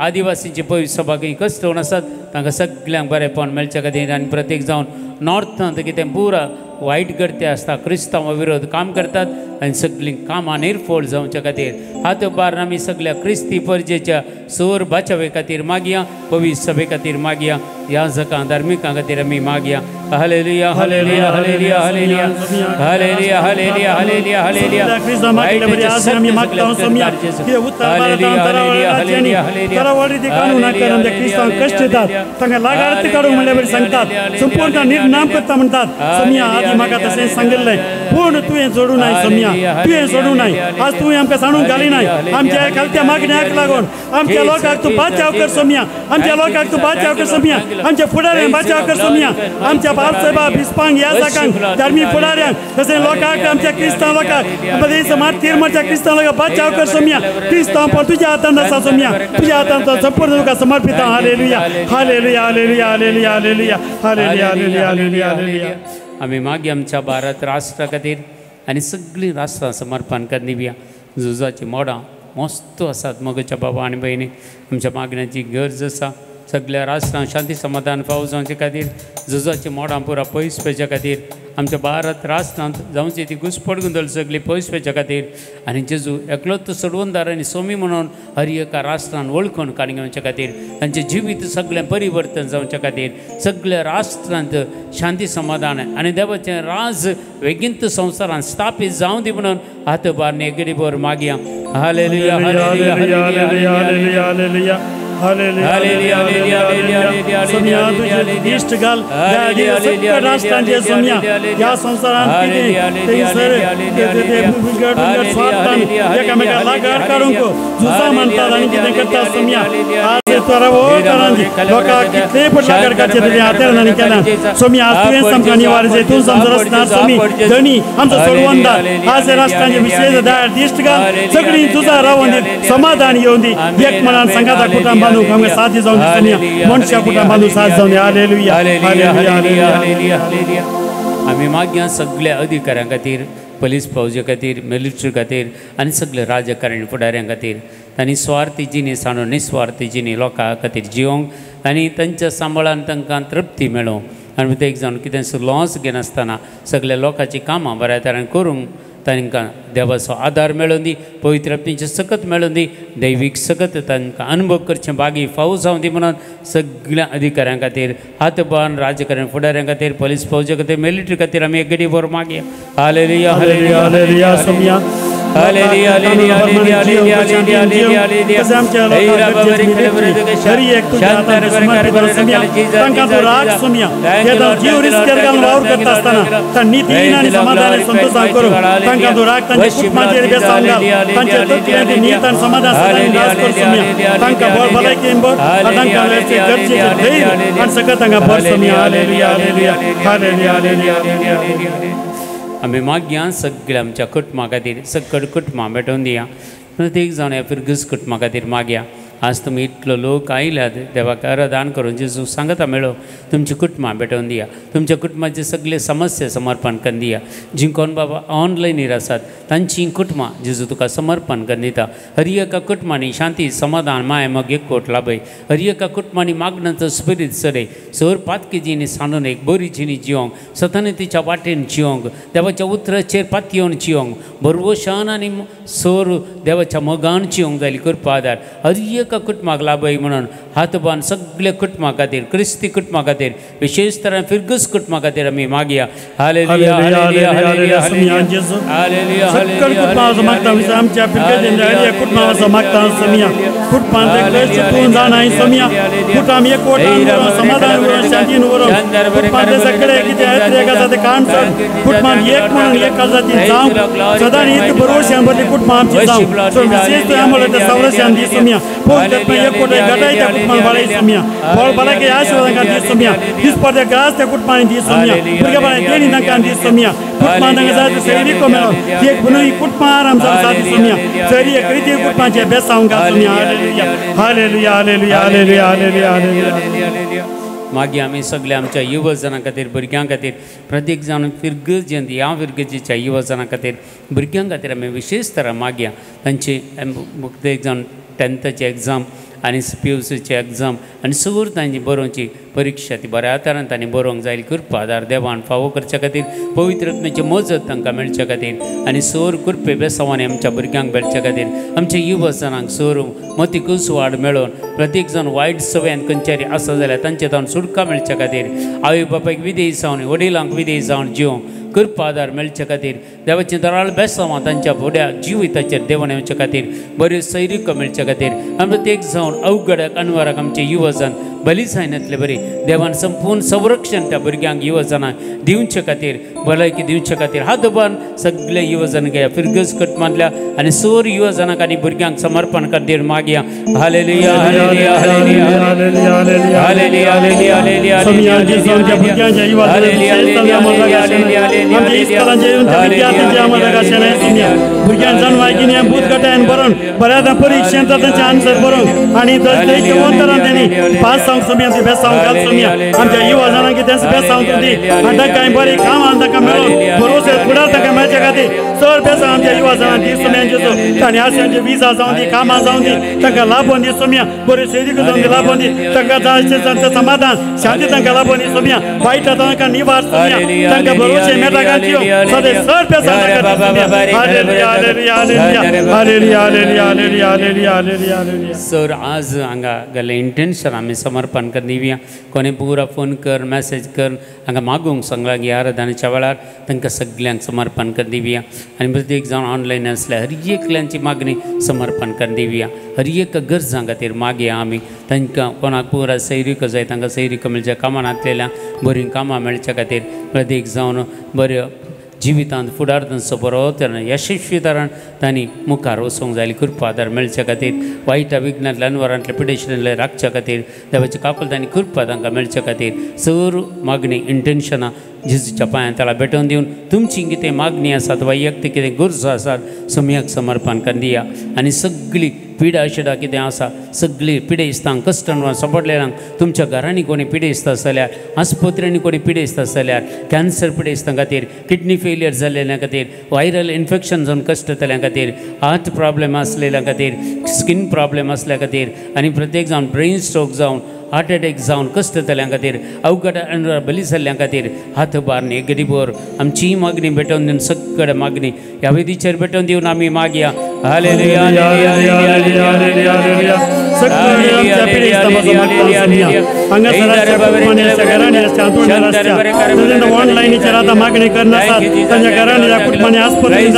Speaker 1: आदिवासींची पवित्र सभा खंय कश्टण आसात तांकां सगळ्यांक बरेंपण मेळच्या खातीर आनी प्रत्येक जावन नॉर्थांत कितें पुरा वायट करते आसता, क्रिस्तांवा विरोध काम करतात आनी सगळीं कामां निर्फोळ जावच्या खातीर हात उबारून आमी सगळ्या क्रिस्ती परजेच्या सौर बाचावे खातीर मागया, पवित्र सभे खातीर मागया, याजकां धार्मिकां खातीर आमी मागया. हालेलुया hallelujah hallelujah hallelujah hallelujah hallelujah hallelujah हालेलुया
Speaker 3: नाम करता म्हणतात समया आधी म्हाका तशें सांगिल्लें पूण तुवें जोडूं नाय समया, तुवें जोडूं नाय. आज तुवें आमकां सांडून घाली नाय. आमच्या खालत्या मागण्याक लागून आमच्या लोकांक तूं बाचाव कर समया, आमच्या लोकांक तूं बाचाव कर समया, आमच्या फुडाऱ्यांक बाचाव कर समया, आमच्या बापसाहेबा बिस्पांक याजकांक धार्मीक फुडाऱ्यांक तशें लोकांक आमच्या क्रिस्तांव लोकांक तिरमरच्या क्रिस्तांव लोकांक बाचाव कर समया. क्रिस्तांव तुज्या हातांत आसा समया, तुज्या हातांत संपूर्ण तुका समर्पित. Hallelujah hallelujah hallelujah hallelujah hallelujah hallelujah hallelujah hallelujah hallelujah.
Speaker 1: आमी मागीर आमच्या भारत राष्ट्रा खातीर आनी सगळीं राष्ट्रां समर्पण कर दिवया. झुजाची मोडां मस्त आसात मोगच्या बाबा आनी भयणी. आमच्या मागण्याची गरज आसा सगळ्या राष्ट्रांक शांती समाधान फावो जावचे खातीर, झुजाची मोडां पुरा पयस पेच्या खातीर, आमच्या भारत राष्ट्रांत जावची ती घुसपट गुंदळ सगळी पयस पेच्या खातीर आनी जेजू एकलोच सोडवणदार आनी सोमी म्हणून हर एका राष्ट्रान वळखून काणी घेवच्या खातीर, तांचें जिवीत सगळें परिवर्तन जावच्या खातीर, सगळ्या राष्ट्रांत शांती समाधान आनी देवाचें राज वेगींत संवसारांत स्थापीत जावं दी म्हणून हात उबारून एगडीभर मागया. हालेलुया हालेलुया हालेलुया हालेलुया हालेलुया
Speaker 3: इश्ट घाल राष्ट्रांचे समया ह्या संवसारांत एकामेका लागाड काडूंक झुजा म्हणटात आनी कितें करता समया. लोकांक कितलेय पट लागाड काडचे तुजे हातेर केल्या समया. आज तुवें आमकां निवारचे, तूं समजर आसता समी धनी आमचो सोडवणदार. आज राष्ट्रांचे विशेष दाड इश्ट घाल, सगळीं झुजा रावून दी, समाधान येवन दी, एक मनान संघाचा कुटुंब बांदूंक आमकां साथी जावन दी, मनशा कुटुंब बांदूंक साथ जावन दी. हालेलुया हालेलुया हालेलुया हालेलुया.
Speaker 1: आमी मागया सगळ्या अधिकाऱ्यां खातीर पुलीस फौजे खातीर मिलिटरी खातीर आनी सगळे राजकारणी फुडाऱ्यां खातीर तांणी स्वार्थी जिणेस हाडून निस्वार्थी जिणे लोकां खातीर जिवंक आनी तांच्या सांबाळान तांकां तृप्ती मेळोवंक आनी एक जावन कितें लॉस घेनासतना सगळ्या लोकांची कामां बऱ्या तरेन करूंक तांकां देवाचो आदार मेळोवन दी पवित्र आत्मेचें सकत मेळोवन दी दैवीक सकत तांकां अनुभव करचें बागी फावो जावं दी म्हणून सगळ्या अधिकाऱ्यां खातीर हातबान राजकारणी फुडाऱ्यां खातीर पुलीस फौजे खातीर मिलिटरी खातीर आमी एक घडी भर मागया हालेलुया हालेलुया
Speaker 3: हालेलुया सोम्या
Speaker 1: hallelujah hallelujah hallelujah hallelujah hallelujah हालेलुया एरा बाबरी खले बरे के शांतर बरे कर सोम्या
Speaker 3: तांकां तूं राग सोम्या येदा जीव रिस्केर घालून वावर करता आसतना तां नीतीन आनी समाधान संतोषां करूं तांकां तूं राग तांच्या कुटुंबाचेर बेसांव घाल तांच्या तत्वांचेर नीत आनी समाधान सदांच राज कर सोम्या तांकां बळ भलायकेन भर तांकां गरजेचेर धैर्य आनी सकत तांकां भर सोम्या हालेलुया हालेलुया हालेलुया हालेलुया
Speaker 1: आमी मागया सगळ्या आमच्या कुटुंबा खातीर सकट कुटुंबां भेटोवन दिया प्रत्येक जाण ह्या फिरगस कुटुंबा खातीर मागया आज तुमी इतलो लोक आयल्यात देवाक आराधन करून जेजू सांगता मेळो तुमची कुटुंबां भेटोवन दिया तुमच्या कुटुंबाचे सगळे समस्या समर्पण करून दिया जी कोण बाबा ऑनलायनीर आसात तांची कुटुंबां जेजू तुका समर्पण करून दिता हर एका कुटुंबांनी शांती समाधान माय मग एक कोट लाभय हर एका कुटुंबांनी मागणाचो स्पिरीट सडय सर पातकी जिणी सांडून एक बरी जिणी जिवंक सतानी तिच्या वाटेन जिवंक देवाच्या उतराचेर पातयेवन जिवंक बरवशान आनी सर देवाच्या मोगान जिवंक जाली करपा आदार हर एका कुटुंबाक लाभय म्हणून हातबान सगळ्या कुटुंबा खातीर क्रिस्ती कुटुंबा खातीर विशेष तरेन फिरगस कुटुंबा खातीर आमी मागया हालेलुया हालेलुया हालेलुया हालेलुया
Speaker 3: सकल कुटुंबाचो मागता आमच्या फिरगस कुटुंबाचो मागता सोम्या कुटुंबान क्लेश चुकून जानाय सोम्या कुटुंब एक वटान समाधान उरून शांतीन उरून कुटुंबाचे सगळे कितें एक आसा ते काण कुटुंबान एक म्हणून एक आसा जावं सदां हीच बरोवशान बरी कुटुंबां आमची जावं सो विशेष आमकां ते संरक्षण दी सोम्या एक कोटे गटाय त्या कुटुंबान बाळय सोम्या बळ बाळाक आशिर्वाद दी सोम्या दीस पडते गास त्या कुटुंबांनी दी सोम्या भुरग्या बाळाक देणी तांकां दी सोम्या कुटुंबान तांकां जाय सैरीक मेळो एक पुनूय कुटुंबां आराम जाता सोम्या सैरी एक रीती कुटुंबाचे बेसांव घाल सोम्या hallelujah hallelujah hallelujah hallelujah hallelujah hallelujah
Speaker 1: मागीर आमी सगळ्या आमच्या युवजनां खातीर भुरग्यां खातीर प्रत्येक जाण फिरगस जयंती ह्या फिरगजीच्या युवजनां खातीर भुरग्यां खातीर आमी विशेष तरा मागया तांची प्रत्येक जाण 10th एग्जाम आनी PUCची एग्जाम आनी सगळी तांची बरोवची परीक्षा ती बऱ्या तरेन तांणी बरोवंक जाय कृपा आदार देवान फावो करचे खातीर पवित्र आत्म्याची मजत तांकां मेळचे खातीर आनी सर कृपे बेसांवांनी आमच्या भुरग्यांक मेळचे खातीर आमच्या युवजनांक सर मती कुसवाड मेळोवन प्रत्येक जण वायट सवयान खंयच्यारी आसा जाल्यार तांचे तावन सुटका मेळचे खातीर आवय बापायक विधेय जावन वडिलांक विधेय जावन जिवंक कृपा आदार मेळचे खातीर देवाचें दराळ बेसांवां तांच्या फुड्या जिविताचेर देवान येवचे खातीर बऱ्यो सैरीक मेळचे खातीर आमी प्रत्येक जावन अवघडाक अनवराक आमचे युवजन बलिसायनांतले बरे देवान संपूर्ण संरक्षण त्या भुरग्यांक युवजनांक दिवचे खातीर भलायकी दिवचे खातीर हात दबान सगळे युवजन घ्या फिरगस कुटुंबांतल्या आनी सर युवजनांक आनी भुरग्यांक समर्पण खातीर मागया हालेलुया हालेलुया हालेलुया हालेलुया हालेलुया हालेलुया
Speaker 3: भुरग्यांक जन्मायकी भूत गटायन बरोवन बऱ्या परीक्षेंत तांचे आन्सर बरोवन आनी अंतरान तेणी पास जावंक सोम्या ती बेसांव घाल सोम्या आमच्या युवजनांक तेंच बेसांव दी आनी तांकां बरी कामां तांकां मेळोन भरोसे फुडार तांकां मेळचे खातीर चड बेसांव आमच्या युवजनांक दी सोम्यांचे तांणी आशेंचे विजा जावं दी कामां जावं दी तांकां लाभोवन दी सोम्या बऱ्यो सैरीक जावन दी लाभोवन दी तांकां जायचे तांचें समाधान शांती तांकां लाभोवन दी सोम्या वायट तांकां निवार सोम्या तांकां भरोसे मेळटा घालच्यो सदां चड बेसांव हालेलुया hallelujah hallelujah hallelujah hallelujah hallelujah हालेलुया
Speaker 1: सर आज हांगा गेले इंटेंशन आमी समर्पण कर दिवया कोणी पुरा फोन कर मेसेज कर हांगा मागूंक सांगला की आराधनाच्या वेळार तांकां सगळ्यांक समर्पण कर दिवया आनी प्रत्येक जावन ऑनलायन आसल्यार हर एकल्यांची मागणी समर्पण कर दिवया हर एक गरजां खातीर मागया आमी तांकां कोणाक पुरा सैरीक जाय तांकां सैरीक मेळच्या कामां नासलेल्यांक बरीं कामां मेळच्या खातीर प्रत्येक जावन बऱ्यो जिवितांत फुडार तांचो बरो तरेन यशस्वी तरेन तांणी मुखार वचूंक जाय कृपा आदार मेळचे खातीर वायटा विघ्नांतल्यान वरांतल्या पिडेशनांतले राखच्या खातीर देवाची काकुलतांनी कृपा तांकां मेळचे खातीर सर मागणी इंटेंशनां जेजूच्या पांयां ताला भेटोवन दिवन तुमची कितें मागणी आसात वैयक्तीक कितें गरजो आसात सोम्याक समर्पण करून दिया आनी सगळी पिडा शिडा कितें आसा सगळी पिडेस्तांक कस्टमर सपोर्टलेरांक तुमच्या घरांनी कोणी पिडेस्ता जाल्यार आस्पत्र्यांनी कोणी पिडेस्ता जाल्यार कॅन्सर पिडेस्तां खातीर किडनी फेलियर जाल्ल्या खातीर वायरल इन्फेक्शन जावन कश्ट जाल्ल्या खातीर हार्ट प्रॉब्लेम आसलेल्या खातीर स्किन प्रॉब्लेम असल्या खातीर आनी प्रत्येक जावन ब्रेन स्ट्रोक जावन हार्ट अटॅक जावन कश्ट जाल्ल्या खातीर अवघड बली जाल्ल्या खातीर हात बारन एक गरीबोर आमची मागणी भेटोवन दिवन सगळे मागणी ह्या वेदीचेर भेटोवन दिवन आमी मागया हालेलुया
Speaker 3: ऑनलायनीचेर आतां मागणी करना तांच्या घरांनी कुटुंबांनी आस्पत्रेन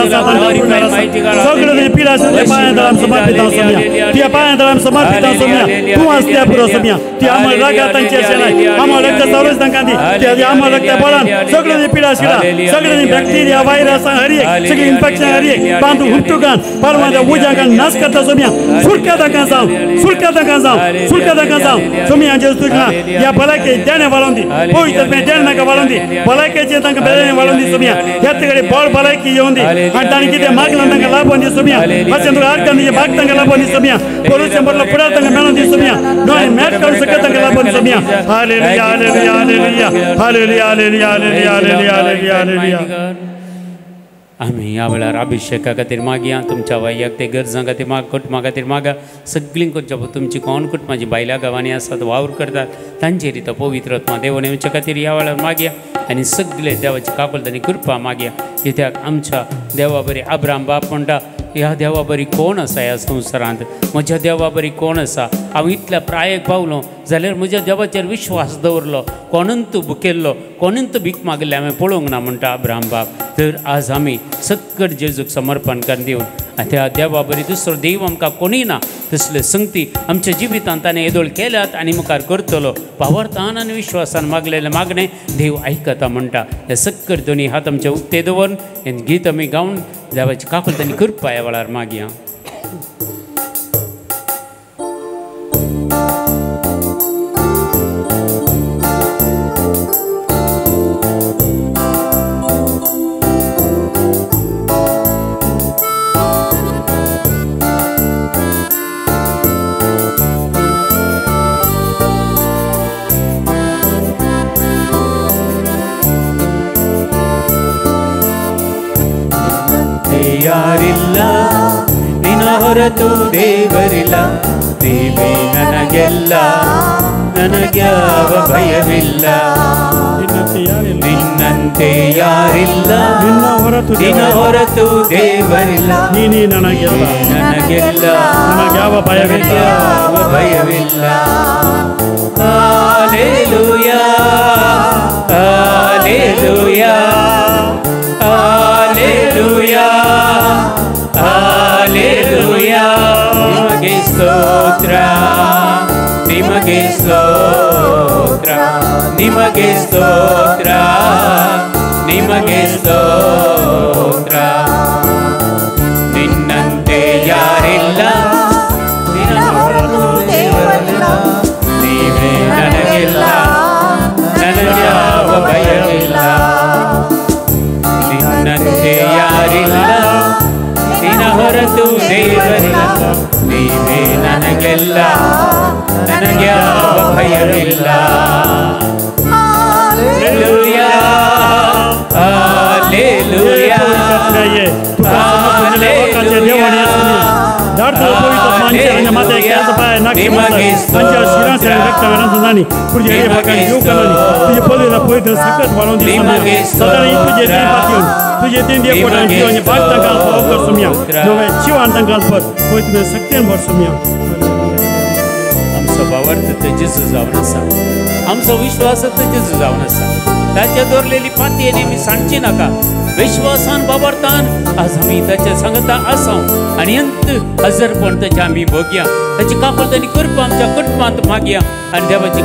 Speaker 3: सगळे पिडा पांया दळाम समर्पिता सोम्या त्या पांया दळाम समर्पिता सोम्या तूं आसल्या पुरो सोम्या ती आम्हाला रागा तांची अशें आम्हाला रक्त चालूच तांकां दी ते आम्हाला रक्त बळान सगळे पिडा शिडा सगळे बॅक्टेरिया वायरस हर एक सगळी इन्फेक्शन हर एक बांदू हुट्टुकान परमात्या उजाकान नाश करता सोम्या सुटका तांकां जावं सुटका तांकां जावं सुटका तांकां जावं सोम्या जेजुका ह्या भलायके देणे वाळोवन दी पवित्र देणे नाका वाळोवन दी भलायकेचे तांकां बेळें वाळोवन दी सोम्या ह्या तिकडे बळ भलायकी येवन दी आनी तांणी कितें मागलां तांकां लाभोवन दी सोम्या अशें तुका आडकान दी भाग तांकां लाभोवन दी सोम्या पोलूशन बरलो फुडार तांकां मेळोवन दी सोम्या नोय मॅट काडून सकत तांकां लाभोवन सोम्या hallelujah hallelujah hallelujah hallelujah hallelujah hallelujah hallelujah hallelujah
Speaker 1: आमी ह्या वेळार अभिषेका खातीर मागया तुमच्या वैयक्तीक ते गरजां खातीर माग कुटुंबा खातीर मागा सगळीं तुमची कोण कुटुंबाची बायल्या गांवांनी आसात वावर करतात तांचेर तो पवित्र आत्मा देवून येवच्या खातीर ह्या वेळार मागया आनी सगळे देवाची कापलतानी कृपा मागया कित्याक आमच्या देवा बरी अब्राम बाप म्हणटा ह्या देवा बरी कोण आसा ह्या संवसारांत म्हज्या देवा बरी कोण आसा हांव इतल्या प्रायेक पावलो जाल्यार म्हज्या देवाचेर विश्वास दवरलो कोणून तूं भुकेल्लो कोणून तूं भीक मागले हांवें पळोवंक ना म्हणटा अब्राम बाप तर आज आमी सक्कट जेजूक समर्पण करून दिवन त्या देवा बरी दुसरो देव आमकां कोणूय ना तसले संगती आमच्या जिवितांत ताणें येदोळ केल्यात आनी मुखार करतलो पावरतान आनी विश्वासान मागलेले मागणें देव आयकता म्हणटा हे सक्कट दोनी हात आमचे उक्ते दवरून हें गीत आमी गावन देवाची काकुलतानी कृपा ह्या वेळार मागया
Speaker 2: ಯಾರಿಲ್ಲ ನಿನ್ನ ಹೊರತು ದೇವರಿಲ್ಲ ನೀವೇ ನನಗೆಲ್ಲ ನನಗ್ಯಾವ ಭಯವಿಲ್ಲ ನಿನ್ನಂತೆ ಯಾರಿಲ್ಲ ನಿನ್ನ ಹೊರತು ದೇವರಿಲ್ಲ
Speaker 3: ನೀನೇ ನನಗೆಲ್ಲ
Speaker 2: ನನಗೆಲ್ಲ
Speaker 3: ನನಗ್ಯಾವ ಭಯವಿಲ್ಲ
Speaker 2: ಭಯವಿಲ್ಲ ಹಾಲೆಲೂಯಾ ಹಾಲೆಲೂಯಾ ಹಾಲೆಲೂಯಾ ಹಾಲೆಲೂಯಾ ನಿಮಗೆ ಸ್ತೋತ್ರ ನಿಮಗೆ ಸ್ತೋತ್ರ ನಿಮಗೆ ಸ್ತೋತ್ರ ನಿಮಗೆ ಸ್ತೋತ್ರ ನಿನ್ನಂತೆ ಯಾರಿಲ್ಲ ನೀವೇ ನನಗೆಲ್ಲ ನನಗ್ಯಾವ ಭಯವಿಲ್ಲ ನಿನ್ನಂತೆ ಯಾರಿಲ್ಲ ನಿನ್ನ ಹೊರತು ದೇವರಿಲ್ಲ ನೀವೇ ನನಗೆಲ್ಲ ನನಗ್ಯಾವ ಭಯವಿಲ್ಲ ಹಾಲೆಲೂಯಾ ಹಾಲೆಲೂಯಾ
Speaker 3: तुझे तीन दिया कोटा जीवन बात तंकाल पर सुमिया नवे जीवन तंकाल पर कोई तुम्हें शक्तियान भर सुमिया
Speaker 1: आमचो भावार्थ जेजू जावन आसा आमचो विश्वास जेजू जावन आसा ताचे दवरलेली पातये नेहमी सांडची नाका विश्वासान बाबरतान आज आमी ताच्या सांगता आसा आनी अंत हजरपण ताचे आमी भोगया ताची कापलतानी कृपा आमच्या कुटुंबांत मागया आनी देवाची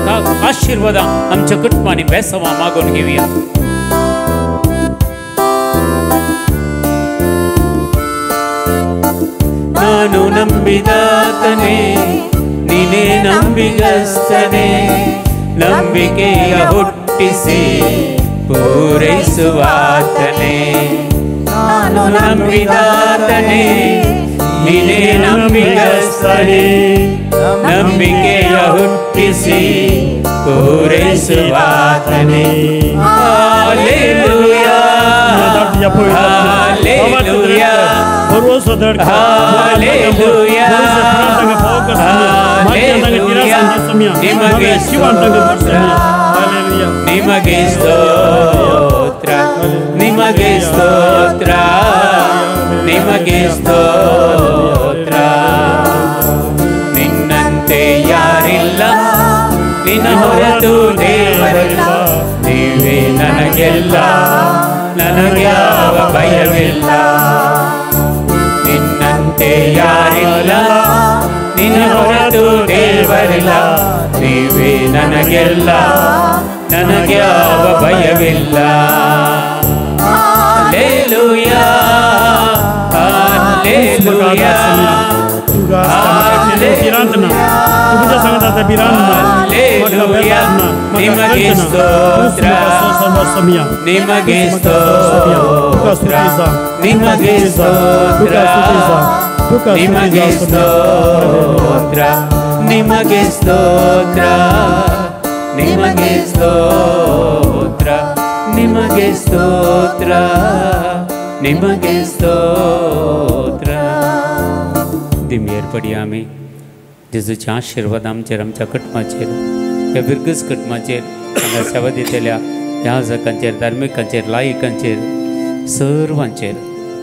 Speaker 1: आशिर्वादां आमच्या कुटुंबांनी बेसवा मागून घेवया
Speaker 2: ನಾನು ನಂಬಿದಾತನೇ ನೀನೇ ನಂಬಿಗಸ್ತನೇ ನಂಬಿಕೆಯ ಹುಟ್ಟಿಸಿ ಪೂರೈಸುವಾತನೇ ನಾನು ನಂಬಿದಾತನೇ ನೀನೇ ನಂಬಿಗಸ್ತನೇ ನಂಬಿಕೆಯ ಹುಟ್ಟಿಸಿ ಪೂರೈಸುವಾತನೇ ಹಾಲೆಲೂಯಾ ಹಾಲೆಲೂಯಾ ಹಾಲೆಲೂಯಾ ಹಾಲೆಲೂಯಾ ನಿಮಗೆ ಸ್ತೋತ್ರ ನಿಮಗೆ ಸ್ತೋತ್ರ ನಿಮಗೆ ಸ್ತೋತ್ರ ನಿಮಗೆ ಸ್ತೋತ್ರ ನಿನ್ನಂತೆ ಯಾರಿಲ್ಲ ನಿನ್ನ ಹೊರತು ದೇವರಿಲ್ಲ ನೀವೇ ನನಗೆಲ್ಲ ನನಗ್ಯಾವ ಭಯವಿಲ್ಲ ನಿನ್ನಂತೆ ಯಾರಿಲ್ಲ ನಿನ್ನ ಹೊರತು ದೇವರಿಲ್ಲ ನೀವೇ ನನಗೆಲ್ಲ ನನಗ್ಯಾವ ಭಯವಿಲ್ಲ Hallelujah, Hallelujah, Hallelujah, ನಿಮಗೆ ಸ್ತೋತ್ರ ನಿಮಗೆ ಸ್ತೋತ್ರ ನಿಮಗೆ ಸ್ತೋತ್ರ ನಿಮಗೆ ಸ್ತೋತ್ರ ನಿಮಗೆ ಸ್ತೋತ್ರ ನಿಮಗೆ ಸ್ತೋತ್ರ ನಿಮಗೆ ಸ್ತೋತ್ರ ನಿಮಗೆ स्तोत्र दिम एर्पडी आमी जेजूचे आशीर्वाद आमचेर आमच्या कुटुंबाचेर ह्या विर्गस कुटुंबाचेर हांगा सेवा दितल्या ह्या जगांचेर धार्मिकांचेर लायकांचेर सर्वांचेर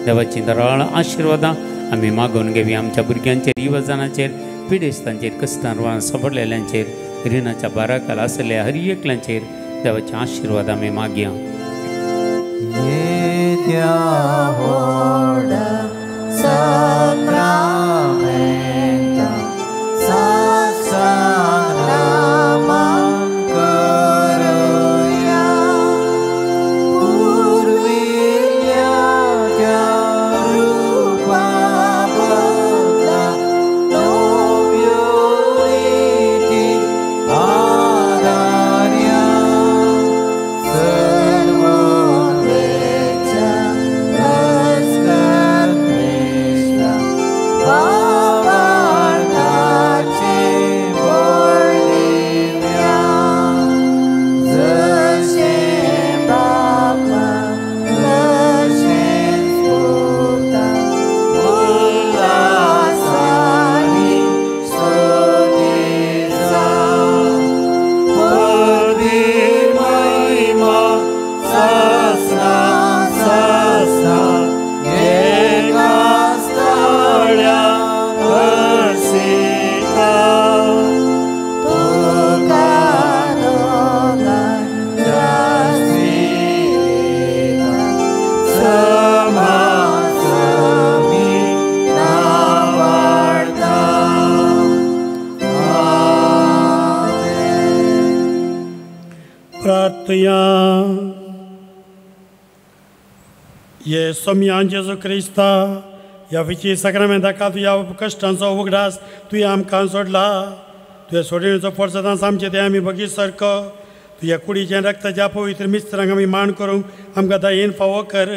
Speaker 2: देवाची दराळ आशिर्वादां आमी मागून घेवया आमच्या भुरग्यांचेर युवजनांचेर पिडेस्तांचेर कस्तांवान सबरलेल्यांचेर रिणाच्या बाराकाल आसलेल्या हर एकल्यांचेर देवाचे आशीर्वाद आमी मागया
Speaker 3: ये सोम्यान जेजू क्रिस्ता ह्या विची सक्रामेंताका तुज्या कश्टांचो उगडास तुवें आमकां सोडला तुवें सोडणेचो फरसदांच आमचे ते आमी बगीत सारको तुज्या कुडीचें रक्ताच्या पवित्र मिस्त्रांक आमी माण करूंक आमकां दयेन फावो कर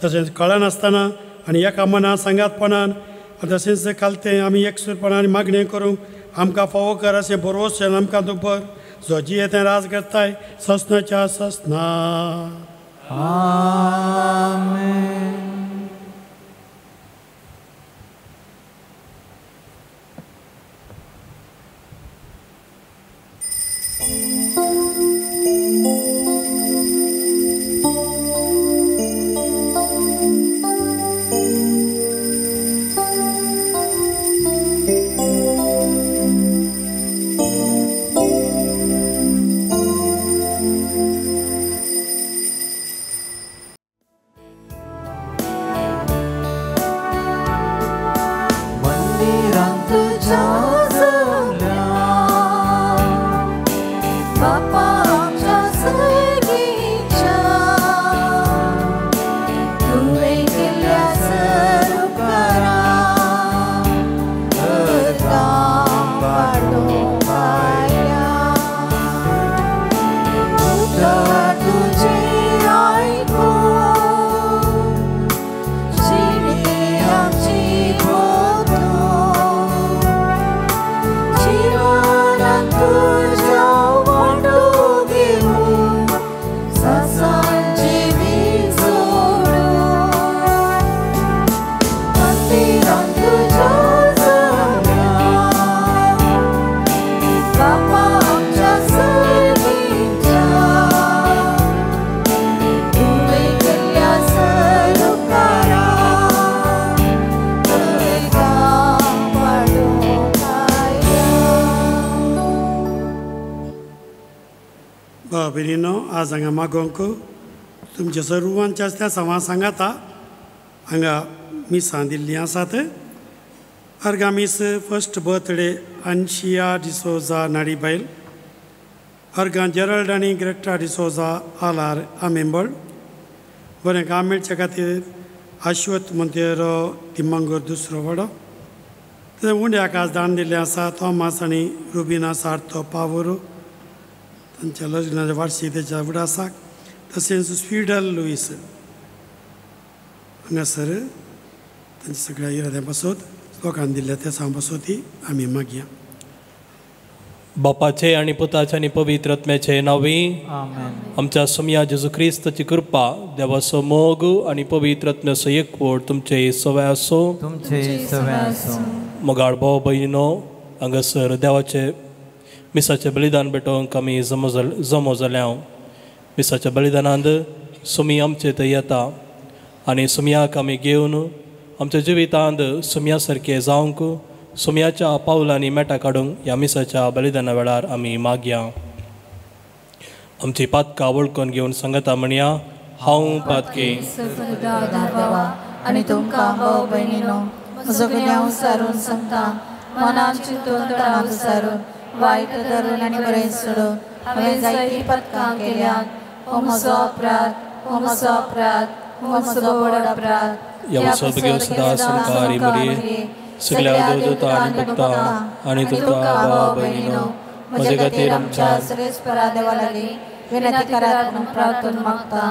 Speaker 3: तशेंच कळनासतना आनी एका मनान सांगातपणान तशेंच कालतें आमी एकसूरपणान मागणें करूंक आमकां फावो कर अशें बरोवचें आमकां दुबर जो जी येतें राज करताय ससनाच्या ससना
Speaker 2: आमेन.
Speaker 3: भगिनीनो आज हांगा मागोंक तुमच्या सर्वांच्या त्या सवा सांगाता हांगा मिसां दिल्ली आसात. अर्गा miss first birthday अन्शिया D'Souza नाडीबायल. अर्गा Gerald आनी ग्रेटा डिसोजा आलार आमेंबळ. बरें काम मेळचे खातीर आश्वत मोंतेरो तिम्मांगूर दुसरो वडो. ते उंड्याक आज दान दिल्लें आसा थॉमास आनी रुबिना सार्थो पावोरो तांच्या लग्नाच्या वार्षिकतेच्या उडासाक. तशेंच स्विडल लुईस हांगासर तांच्या सगळ्या इराद्या बसत लोकांनी दिल्ल्या त्या सांग बसोती आमी मागया.
Speaker 4: बापाचे आणि पुताचे आणि पवित्र आत्म्याचे नावी
Speaker 2: आमेन.
Speaker 4: आमच्या समया जेजू ख्रिस्ताची कृपा देवाचो मोग आणि पवित्र आत्म्याचो एकवट तुमचे सवय असो.
Speaker 2: तुमचे सवय असो.
Speaker 4: मोगाळ भाव भयणीनो हांगासर देवाचे मिसाचे बलिदान भेटोवंक आमी जमो जाल्या. मिसाच्या बलिदानांत सुमी आमचे थंय येता आनी सुमयाक आमी घेवन आमच्या जिवितांत सुमया सारके जावंक सुमयाच्या पावलांनी मेटा काडूंक ह्या मिसाच्या बलिदाना वेळार आमी मागया. आमची पातकां वळखून घेवन सांगता म्हणया हांव पातकी
Speaker 5: आनी तुमकां भाव भयणीनो म्हजो गुन्यांव सारून सांगता. मनान चिंतून तणाव विसारून वायट धरून आनी बरें सोडून हांवें जायतीं पथकां केल्यात. हो म्हजो अपराध, हो म्हजो अपराध, हो म्हजो व्हड अपराध.
Speaker 4: ह्या सद्गेव सदा सरकारी मरिये सगळ्या देवदूतां आनी भक्तां आनी तुमकां भाव भयणीनो म्हजे खातीर आमच्या
Speaker 5: सरेस्परा देवा लागीं विनंती करात म्हणून प्रार्थना मागता.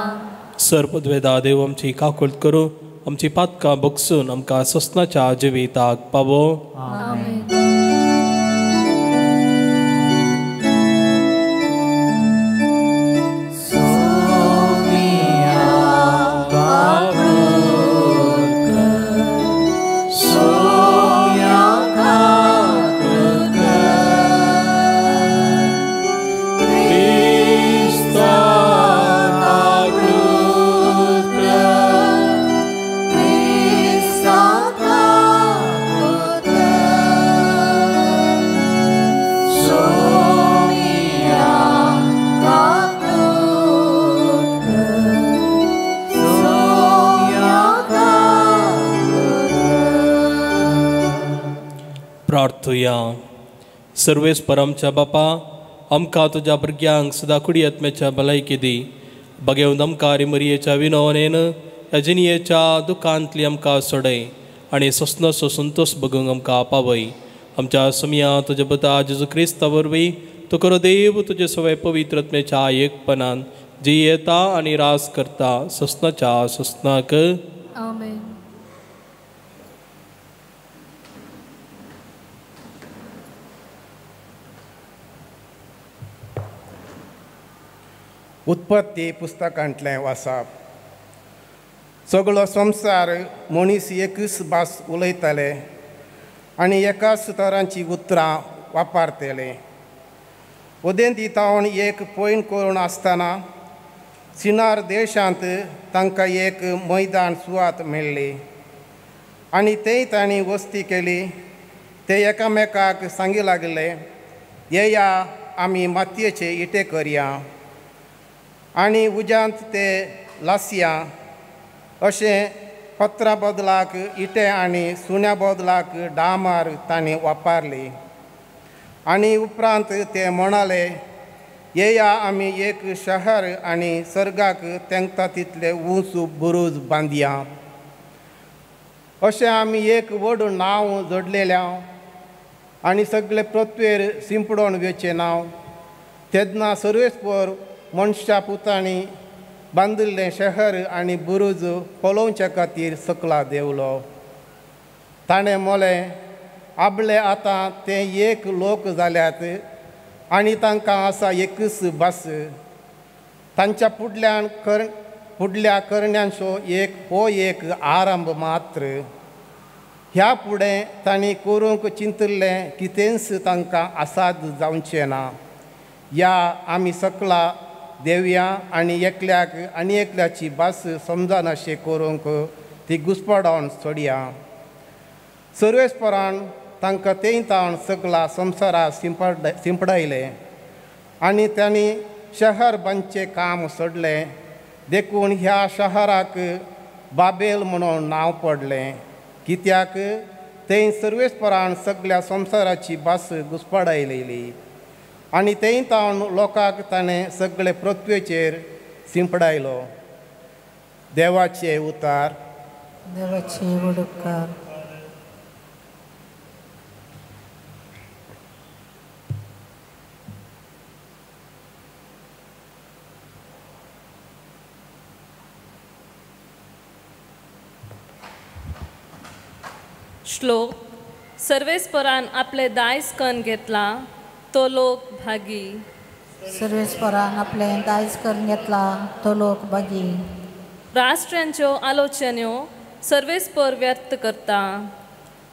Speaker 4: सर्पद्वेदा देव आमची काकुळट करूं आमची पातकां बगसून आमकां ससनाच्या जिविताक पावो.
Speaker 5: आमेन.
Speaker 4: प्रार्थुया. सर्वेस्पर आमच्या बापा आमकां तुज्या भुरग्यांक सदा कुडी आत्म्याच्या भलायकी दी. बगेवन आमकां मरियेच्या विनवणेन ह्या जिणयेच्या दुखांतली आमकां सोडय आनी ससनसो संतोष बगूंक आमकां पावय. आमच्या समया तुज्या पुता जेजू क्रिस्ता वरवीं तूं करो देव तुजे सवय पवित्र आत्म्याच्या एकपणान जी येता आनी रास करता ससनाच्या ससनाक.
Speaker 5: आमेन.
Speaker 6: उत्पत्ती पुस्तकांतलें वाचप. सगळो संवसार मनीस एकूच भास उलयताले आनी एकाच तरांची उतरां वापरतले. उदेंती तावन एक पयण करून आसतना सिनार देशांत तांकां एक मैदान सुवात मेळ्ळी आनी थंय तांणी वस्ती केली. ते एकामेकाक सांगी लागले येया आमी मातयेचे इटे करया आनी उज्यांत ते लासया. अशें पत्रा बदलाक इटे आनी सुण्या बदलाक डांबर तांणी वापरली. आनी उपरांत ते म्हणाले येया आमी एक शहर आनी सर्गाक तेंकता तितले उंच बुरूज बांदया. अशें आमी एक व्हड नांव जोडलेल्या आनी सगळे पृथ्वेर शिंपडोन वेचें नांव. तेन्ना सर्वेस्पर मनशा पुतांनी बांदिल्लें शहर आनी बुरूज पळोवचे खातीर सकला देवलो. ताणें मोलें आपले आतां ते एक लोक जाल्यात आनी तांकां आसा एकूच भास. तांच्या फुडल्या करण्यांचो हो एक आरंभ मात्र. ह्या फुडें तांणी करूंक चिंतिल्लें कितेंच तांकां आसाद जावचें ना. या आमी सकला देवया आनी एकल्याक आनी एकल्याची भास समजना अशें करूंक ती घुस्पडावन सोडया. सर्वेस्परान तांकां तें तावन सगळा संवसाराक शिंपडायले आनी तांणी शहर बांदचे काम सोडलें देखून ह्या शहराक बाबेल म्हणून नांव पडलें कित्याक थंय सर्वेस्परान सगळ्या संवसाराची भास घुसपडायलेली आनी थंय तावन लोकांक ताणें सगळे पृथ्वेचेर शिंपडायलो. देवाचे उतार.
Speaker 5: देवाचे वडकार.
Speaker 7: श्लोक. सर्वेस्परान आपले दायज करून घेतला तो लोक भागी.
Speaker 5: सर्वेस्परान आपले दायज करून घेतला तो लोक भागी.
Speaker 7: राष्ट्रांच्यो आलोचन्यो सर्वेस्पर व्यक्त करता.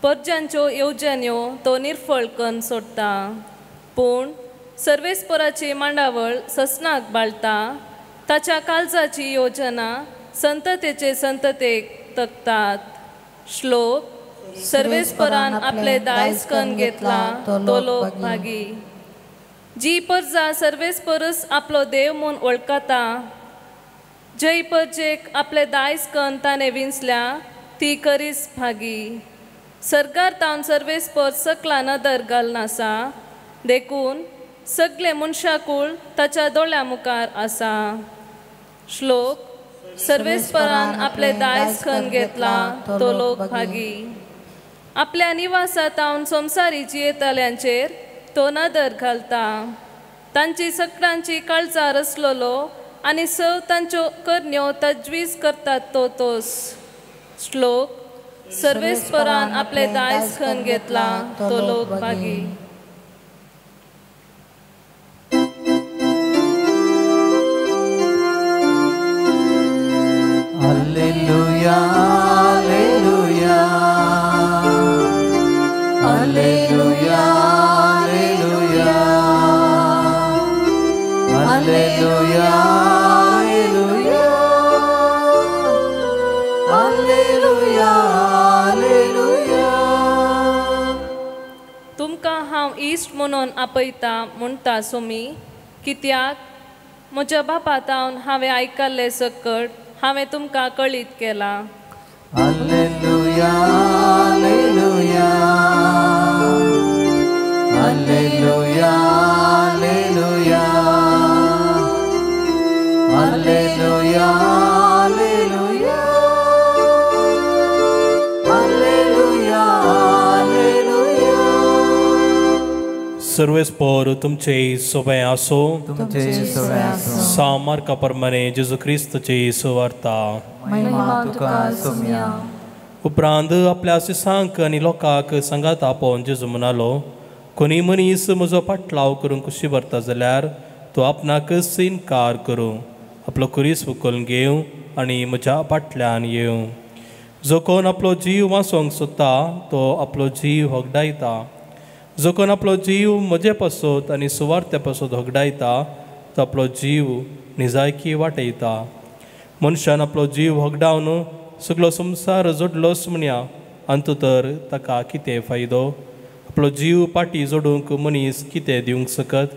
Speaker 7: परजांच्यो येवजण्यो तो निर्फळ करून सोडटा. पूण सर्वेस्पराची मांडावळ ससनाक बाळटा. ताच्या काळजाची योजना संततेचे संततेक तकतात. श्लोक. सर्वेस्परान आपले दायज करून घेतला तो लोक भागी. जी परजा सर्वेस्परस आपलो देव म्हूण वळखता जय परजेक आपले दायज करून ताणें विंचल्या ती करीस भागी. सरकार तावन सर्वेस्पर सकला नदर घालन आसा देखून सगळे मनशाकूळ ताच्या दोळ्या मुखार आसा. श्लोक. सर्वेस्परान आपले दायज करून घेतला तो लोक भागी. आपल्या निवासात हांव संवसारी जियेतल्यांचेर तो नदर घालता. तांची सगळ्यांची काळजार आसलेलो आनी सव तांच्यो करण्यो तजवीज करतात तो तोस. श्लोक. सर्वेस्परान आपले दायज करून घेतला तो लोक भागी.
Speaker 2: Alleluia, alleluia. Alleluia, alleluia. Alleluia, alleluia. Alleluia, alleluia.
Speaker 7: तुमकां हांव इश्ट म्हणून आपयता म्हणटा सोमी कित्याक म्हज्या बापातावन हांवें आयकल्ले सकट हांवें तुमकां कळीत केला.
Speaker 2: Alleluia, alleluia. Alleluia, alleluia. Alleluia, alleluia. Alleluia, alleluia.
Speaker 4: सर्वेस्पर तुमचे सोबे आसो.
Speaker 2: तुमचे सोबे आसो.
Speaker 4: सामार्का प्रमाणे जेजू क्रिस्तची सुवार्ता.
Speaker 5: महिमा तुका सोम्या.
Speaker 4: उपरांत आपल्या शिसांक आनी लोकांक सांगात आपोवन जेजू म्हणालो कोणी मनीस म्हजो पाटलाव करूंक कुशी भरता जाल्यार तो आपणाक इन्कार करूं आपलो कुरीस उखलून घेवं आनी म्हज्या फाटल्यान येवं. जो कोण आपलो जीव वाचोवंक सोदता तो आपलो जीव होगडायता. जो कोण आपलो जीव म्हजे पासत आनी सुवार्ते पासत होगडायता तो आपलो जीव निजायकी वाटयता. मनशान आपलो जीव होगडावन सगळो संवसार जोडलोच म्हणया अंतू तर ताका कितें फायदो. आपलो जीव पाटी जोडूंक मनीस कितें दिवंक सकत.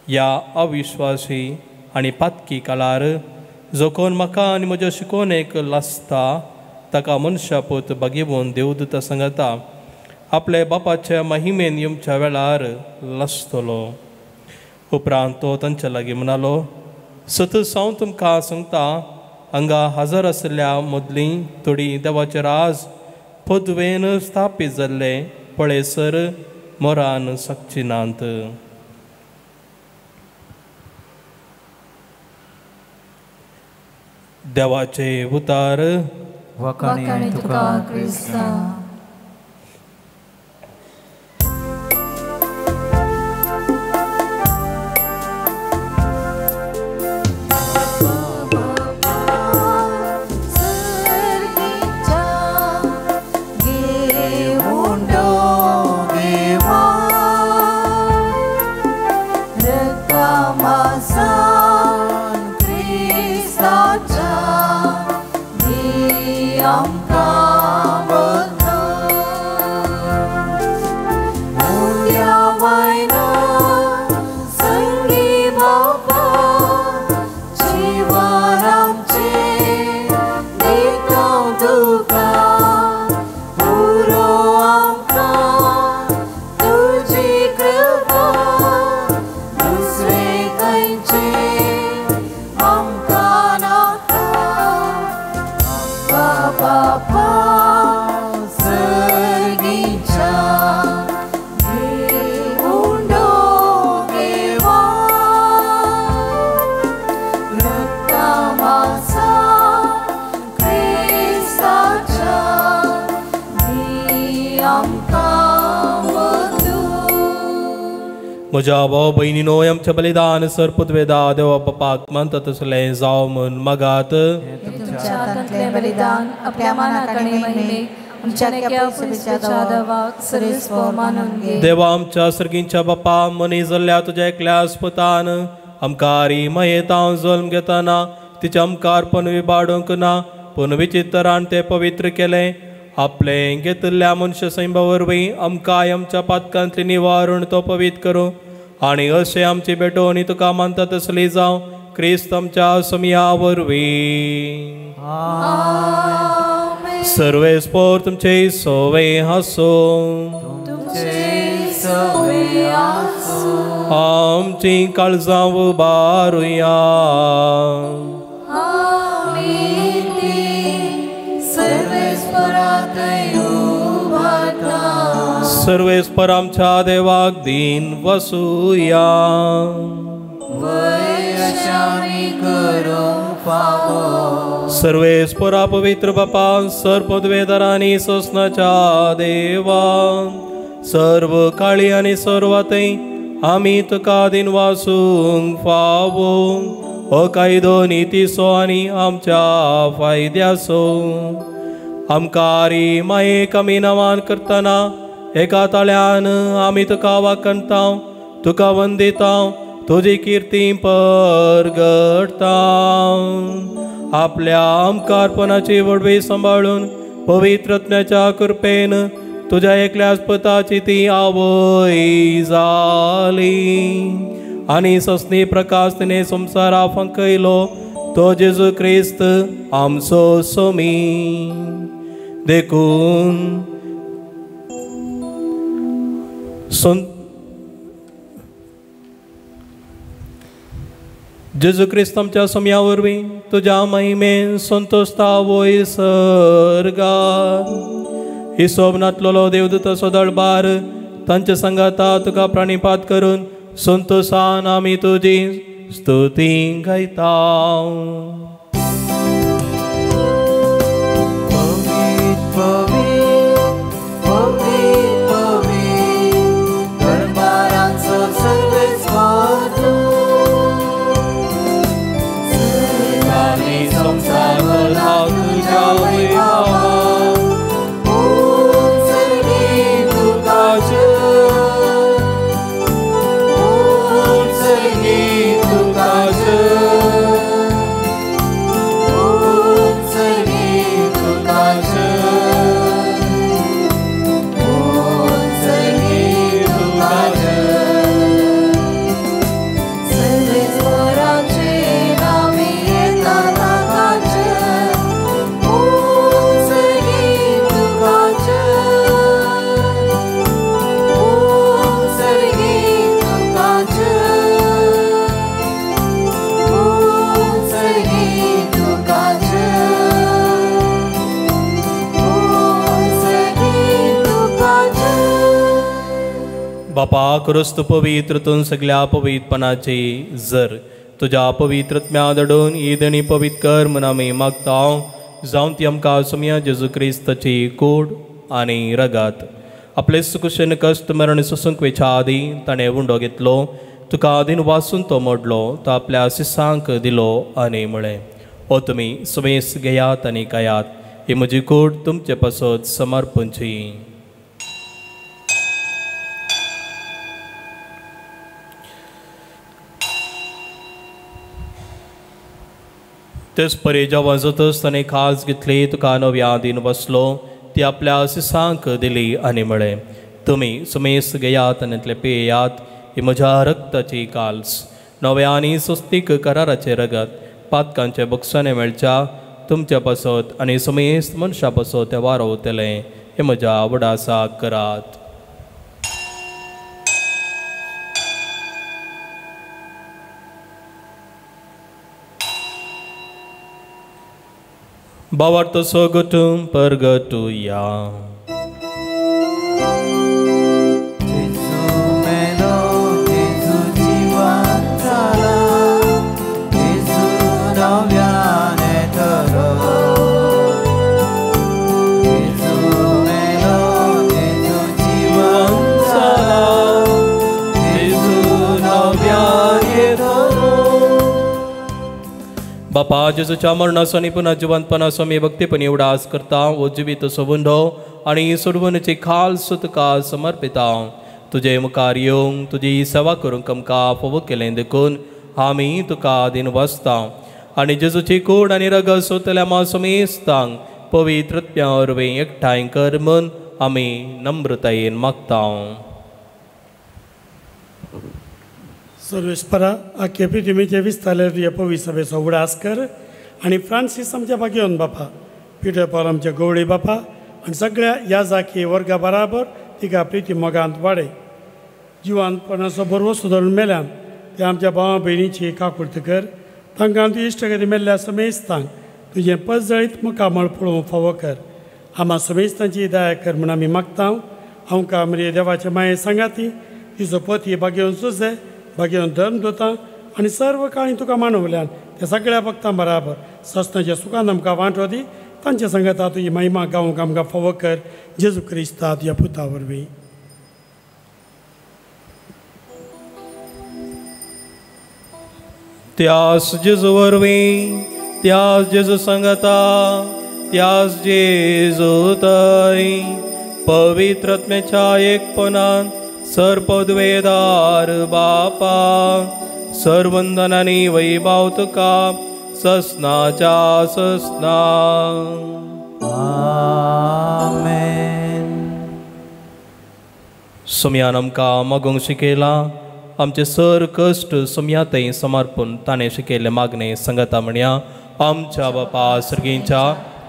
Speaker 4: ह्या अविश्वासी आनी पातकी काळार जो कोण म्हाका आनी म्हज्या शिकोवणेक लासता ताका मनशापूत बागेवून देवदूत सांगता आपले बापाच्या महिमेन येवच्या वेळार लासतलो. उपरांत तो तांच्या लागीं म्हणालो सतत हांव तुमकां सांगता हांगा हजर आसल्या मदलीं थोडी देवाचें राज पदवेन स्थापीत जाल्ले पळयसर मोरान सकची नात. देवाचे उतार.
Speaker 2: वखाणी तुका क्रिस्ता.
Speaker 5: Amka
Speaker 4: म्हज्या भाव भयणीनो आमचें बलिदान सरपुतवेदा देवा बापाक मानता तसलें जावं म्हूण मागात.
Speaker 5: तुमच्या हातांतलें बलिदान आपल्या मानाक आनी महिमेक आमच्या नेक्या पुलिसाच्या देवाक सरीसपो मानून घे.
Speaker 4: देवा आमच्या सर्गींच्या बापा मनीस जाल्ल्या तुज्या एकल्या आस्पतान आमकारी मयेत हांव जल्म घेतना तिचे आमकारपण विबाडूंक ना पूण विचित्रान तें पवित्र केलें. आपलें घेतिल्ल्या मनुश्य सैमा वरवीं आमकां आमच्या पातकांतली निवारण तो पवित्र करूं आनी अशें आमची भेटोवणी तुका मानता तसली जावं क्रिस्त आमच्या समिया वरवीं. सर्वेस्पोर तुमचे सोवे हासो आमची काळजां उबारुया. सर्वेस्पर आमच्या देवाक दिन वसूया. सर्वेस्परा पवित्र बापा सर्पद्वेदरांनी सोसनाच्या देवा सर्व काळी आनी सर्वातय आमी तुका दिन वासूंक फावो. हो कायदो नितीसो आनी आमच्या फायद्याचो. आमकारी मायेक आमी नवान करतना एका ताळ्यान आमी तुका वाकणता तुका वंदिता तुजी किर्ती परगडता. आपल्या आमकारपणाची वडवी सांबाळून पवित्रत्म्याच्या कृपेन तुज्या एकल्या आस्पताची ती आवय जाली आनी ससनी प्रकाश तिने संवसारा फंकयलो तो जेजू क्रिस्त आमचो सोमी. देखून जेजू क्रिस्त आमच्या सोम्या वरवीं तुज्या महिमेन संतोषता वय सर्गार. हिशोबनातलो देवदूत सोदळबार तांच्या संगाता तुका प्राणिपात करून संतोषान आमी तुजी स्तुती गायता. बापा क्रिस्त पवित्रतून सगळ्या पवित्रपणाची जर तुझ्या पवित्रत्म्या दडून ईद आनी पवित्र कर म्हूण आमी मागता. जावं ती आमकां सोम्या जेजू क्रिस्ताची कूड आनी रगत आपले सुकुशेन कश्ट मरण सोसूंक वेच्या आदी ताणें उंडो घेतलो तुका आदीन वाचून तो मोडलो तो आपल्या शिसांक दिलो आनी म्हळें ओ तुमी सुमेस घेयात आनी खायात. ही म्हजी कूड तुमचे पासत समर्पणची. तेच परे जेव्हा जातच ताणें खास घेतली तुका नव्या दिन बसलो ती आपल्या शिसांक दिली आनी म्हळें तुमी सुमेस घेयात आनी इतले पियेयात. ही म्हज्या रक्ताची काल्स नव्या आनी सुस्तीक कराराचे रगत पातकांचे बक्षाने मेळच्या तुमच्या पासत आनी सुमेस मनशा पासत ते वारवतलें. हे म्हज्या वडासाक करात. बावार्थ सोगटूम परगटुया. बापा जेजूच्या मरणाचो आनी पुन्हा जिवंतपणाचो आमी भक्तीपणी उडास करता वो जिवीत सोबुंडो आनी सोडवणुची खाल तुका समर्पिता तुजे मुखार येवंक तुजी सेवा करूंक आमकां फोव केलें देखून आमी तुका दिन वसता आनी जेजूची कूड आनी रगत सोतल्या मासुमेस्तांक पवित्र उर्वे एकठांय कर म्हूण आमी नम्रतायेन मागता.
Speaker 3: सर्वेस्परा आख्खे पृथ्वीचे विस्तारले पवित्र सभेचो उडास कर आनी फ्रांसीस आमच्या बागेवन बापा पिटर पॉल आमच्या गवळी बापा आनी सगळ्या याजाकी वर्गा बराबर तिका प्रिती मोगांत वाडय. जिवानपणाचो बरवो सुदारून मेल्यान ते आमच्या भावा भयणीची काकुळट कर. तांकां तूं इश्टगती मेल्ल्या समेस्तांक तुजें पजळीत मुखामळ पळोवंक फावो कर. आम्हा समेस्तांची दया कर म्हूण आमी मागता. आमकां मरे देवाचे माये सांगाती तिचो पती बागेवन सुजे बागेवन धर्म दोता आनी सर्व काळी तुका मानवल्यान त्या सगळ्या भक्तां बराबर सस्नाच्या सुखान आमकां वांटो दी. तांच्या संगता तुजी महिमा गावंक आमकां फावो कर. जेजू क्रिस्तांत ह्या पुता वरवीं.
Speaker 4: त्यास जेजू वरवीं त्यास जेजू संगता त्यास जेजू तय पवित्रत्म्याच्या एकपणान सर्पद्वेदार बापा सर्वंदनानी वैभाव तुका ससनाच्या ससना.
Speaker 2: आमेन.
Speaker 4: सुमयान आमकां मागोंक शिकयला आमचे सर कश्ट सुमयातय समर्पून ताणें शिकयले मागणे संगता म्हणया. आमच्या बापा सर्गींच्या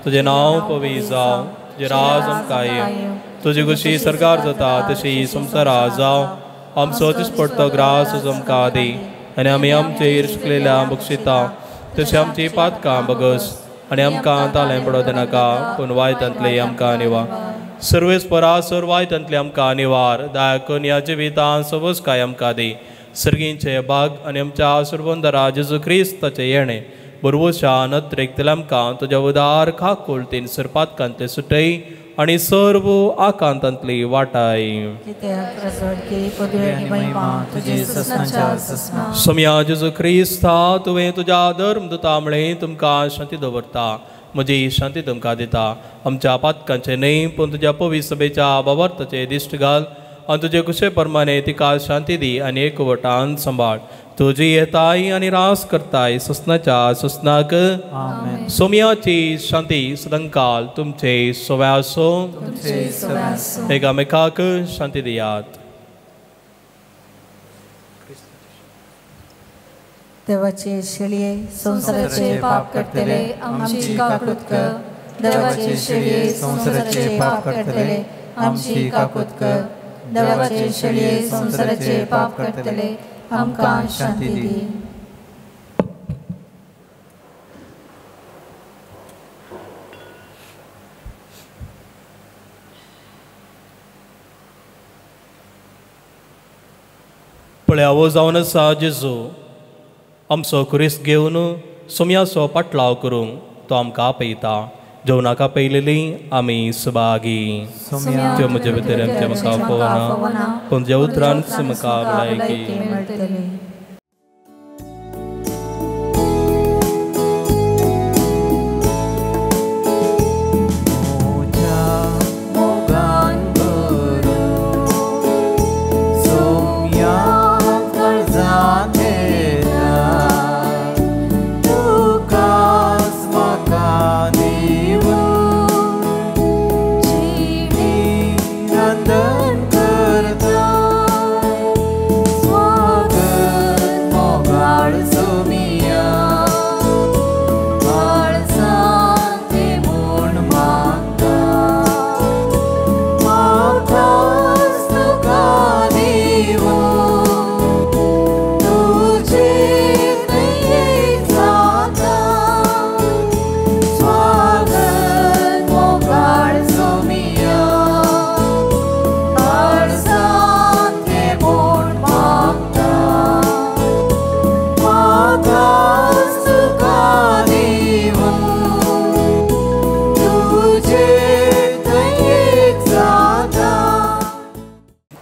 Speaker 4: तुजें नांव पवी जावं तुजें राज आमकां येवं तुजी कशी सरकार जाता तशी संवसारांत जावं. आमचो दिसपडटो ग्रास आमकां दी आनी आमी आमचेर शिकलेल्या बक्षिता तशी आमची पातकां बगस आनी आमकां ताळें पडोवं नाका पूण वायटांतले आमकां निवा. सर्वेस्परा सर्व वायटांतले आमकां निवार. दया करून ह्या जिवितांत सबस काय आमकां दी. सर्गींचे भाग आनी आमच्या सुरवंदरा जेजू क्रिस्ताचें येणें बरवशा नत्रेकतले आमकां तुज्या उदार खाकुळटीन सरपातकांतले सुटय आनी सर्व आकांतांतली वाटाय. समया जेजू क्रिस्ता तुवें तुज्या धर्मदूता म्हळें तुमकां शांती दवरता. म्हजी शांती तुमकां दिता. आमच्या पातकांचे न्हय पूण तुज्या पवित्र सभेच्या बाबर्ताचे दिश्ट घाल आनी तुजे कुशे प्रमाणे तिका शांती दी आनी एकवटान सांबाळ. तुजी येताय आनी रास करताय ससनाच्या ससनाक. सोमयाची शांती सदांकाल तुमचे सोव्या आसो. एकामेकाक शांती दियात.
Speaker 5: देवाचे शेळये संसाराचे पाप करतले आमची काकुळट कर. देवाचे शेळये संसाराचे पाप करतले आमची काकुळट कर. देवाचे शेळये संसाराचे पाप करतले आमकां शांती दी.
Speaker 4: पळयावो जावन आसा जेजू आमचो कुरीस घेवन सोमयाचो पाटलाव करूंक तो आमकां आपयता. जेवणाका पयलेली आमी सुभागी. त्यो म्हजे भितर आमच्या म्हाका पवना पूण जे उतरान म्हाका भलायकी.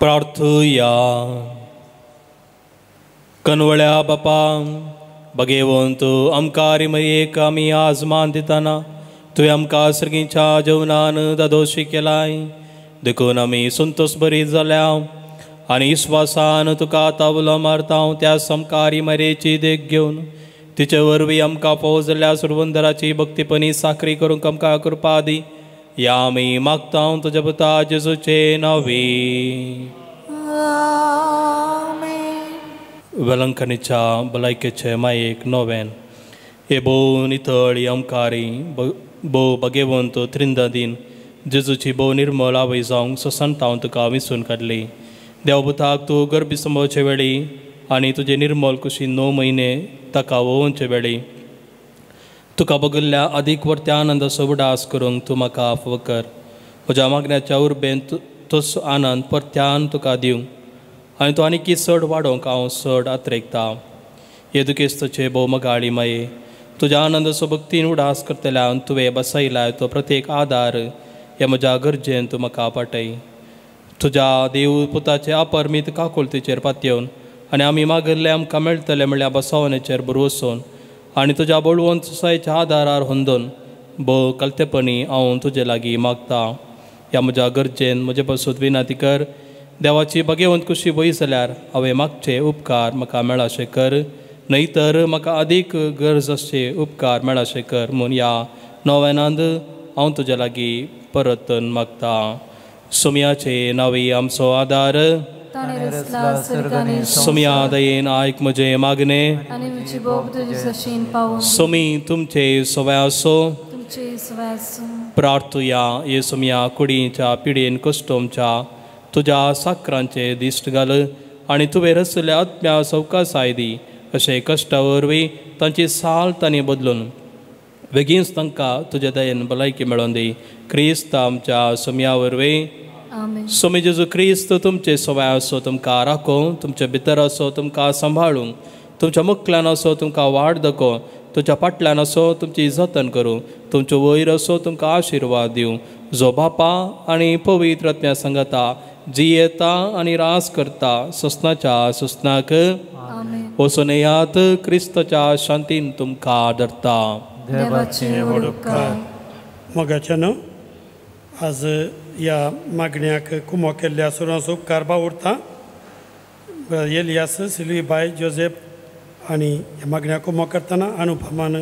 Speaker 4: प्रार्थुया. कनवळ्या बापा भगेवंत आमकां मरयेक आमी आज मान दिताना तुवें आमकां सर्गीच्या जेवणान दादोशी केलाय देखून आमी संतोश बरी जाल्या आनी विस्वासान तुका तावलो मारता त्या समकारी मरेची देख घेवन तिचे वरवीं आमकां फावो जाल्ल्या सुरवंदराची भक्तीपणी साखरी करूंक आमकां कृपा दी या आमी मागता तुज्या पुता जेजूचे नांवी वेलंकनीच्या भलायकेचे मायेक नोवेन हे भोव नितळ अमकारी भोव भगेवंत त्रिंदादीन जेजूची भोव निर्मळ आवय जावंक ससंत हांव तुका विसरून काडली देवपुताक तूं गर्भी संभोवचे वेळी आनी तुजे निर्मळ कुशी 9 म्हयने ताका वोवचे वेळी तुका बगल्ल्या अदीक वर्त्या आनंदाचो उडास करूंक तूं म्हाका फावो कर म्हज्या मागण्याच्या उर्बेन तसो आनंद परत्यान तुका दिवं आनी तो आनीक चड वाडोवंक हांव चड आत्रेकता येदुकेस्तचे भोव मगाळी माये तुज्या आनंदाचो भक्तीन उडास करतल्यान तुवें बसयलाय तो प्रत्येक आदार हे म्हज्या गरजेन तूं म्हाका पाटय तुज्या देव पुताचे अपरमीत काकुळतीचेर पातयेवन आनी आमी मागल्ले आमकां मेळटले म्हणल्यार बसवणेचेर बरोवसून आनी तुज्या बळवंतसायेच्या आदारार हुंदून भोव कलतेपणी हांव तुजे लागीं मागता ह्या म्हज्या गरजेन म्हजे पासून विनंती कर देवाची भगेवंत कुशी वय जाल्यार हांवें मागचे उपकार म्हाका मेळाशे कर न्हयतर म्हाका अदीक गरज आसचे उपकार मेळाशे कर म्हूण ह्या नव्यानांद हांव तुजे लागीं परतन मागता सुमयाचे नांवी आमचो आदार सुमया दयेन आयक म्हजे मागणे सुमी तुमचे सवय आसो प्रार्थुया ये सुमया कुडीच्या पिडयेन कश्टोमच्या तुज्या साकरांचे दिश्ट घाल आनी तुवें रचल्या आत्म्या सवकासाय दी अशें कश्टा वरवीं तांची साल तांणी बदलून बेगीनच तांकां तुजे दयेन भलायकी मेळोवन दी क्रिस्त आमच्या सुमया वरवीं स्वामी जेजू क्रिस्त तुमचे सवय असो तुमकां राखों तुमचे भितर असो तुमकां सांबाळूंक तुमच्या मुखल्यान असो तुमकां वाड दाखो तुमच्या फाटल्यान असो तुमची जतन करूं तुमचो वयर असो तुमकां आशिर्वाद दिवं जो बापा आनी पवित्र आत्म्या संगता जी येता आनी रास करता ससनाच्या सुसनाक वचून येयात क्रिस्ताच्या शांतीन तुमकां धरता
Speaker 3: मोगाचे न्हू आज ह्या मागण्याक कुमो केल्ल्या सुरांचो उपकार बावुरता एलियास सिल्वी बाय जोसेफ आनी ह्या मागण्याक कुमो करतना अनुपमान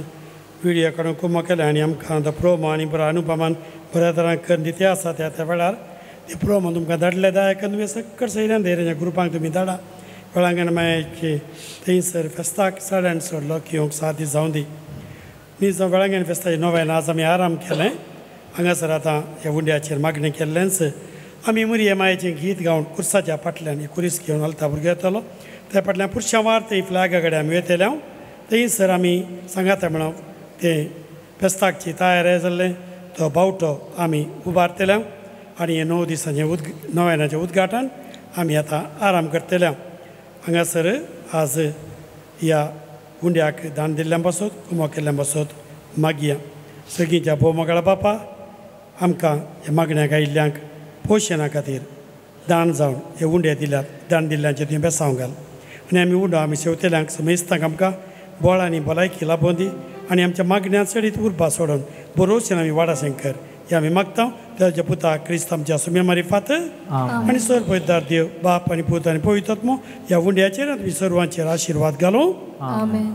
Speaker 3: विडियो काडून कुमो केले आनी आमकां तो प्रोमो आनी बरो अनुपमान बऱ्या तरान करून दिते आसा त्या वेळार ते प्रोमो तुमकां धाडले दायकन तुमी सक्कट सयल्यान धैर्याच्या ग्रुपांक तुमी धाडा वेळांगण मागीर थंयसर फेस्ताक साड्यान सोडलो की येवंक 7 दीस जावं दी न्ही वेळांगण फेस्ताचे 9 आज आमी आराम केलें हांगासर आतां ह्या उंड्याचेर मागणी केल्लेंच आमी मुरये मायेचें गीत गावन कुर्साच्या फाटल्यान कुरीस घेवन हलता भुरगो येतलो त्या फाटल्यान पुरश्या वार थंय फ्लॅगा कडेन आमी येतले थंयसर आमी सांगाता म्हणून तें फेस्ताकची तयारी जाल्लें तो बावटो आमी उबारतले आनी हे 9 दिसांचें नव्यानाचें उद्घाटन आमी आतां आराम करतले हांगासर आज ह्या उंड्याक दान दिल्ल्यान बसत कुमो केल्ल्यान बसत मागया सगळींच्या भोवमंगळा बापा आमकां ह्या मागण्याक आयिल्ल्यांक पोशना खातीर दान जावन हे उंडे दिल्यात दान दिल्ल्यांचे तुवें बेसांव घाल आनी आमी उंडो आमी शेवतेल्यांक समेस्तांक आमकां बळ आनी भलायकी लाबोवन दी आनी आमच्या मागण्यांत चडीत उरपा सोडून बरोवशेन आमी वाडाशें कर हे आमी मागता ताच्या पुता क्रिस्त आमच्या सुम्या मारिफात आनी सर पळयतार देव बाप आनी पूत आनी पवित्र आत्मो ह्या उंड्याचेर आमी सर्वांचेर आशिर्वाद घालूं
Speaker 5: आमेन.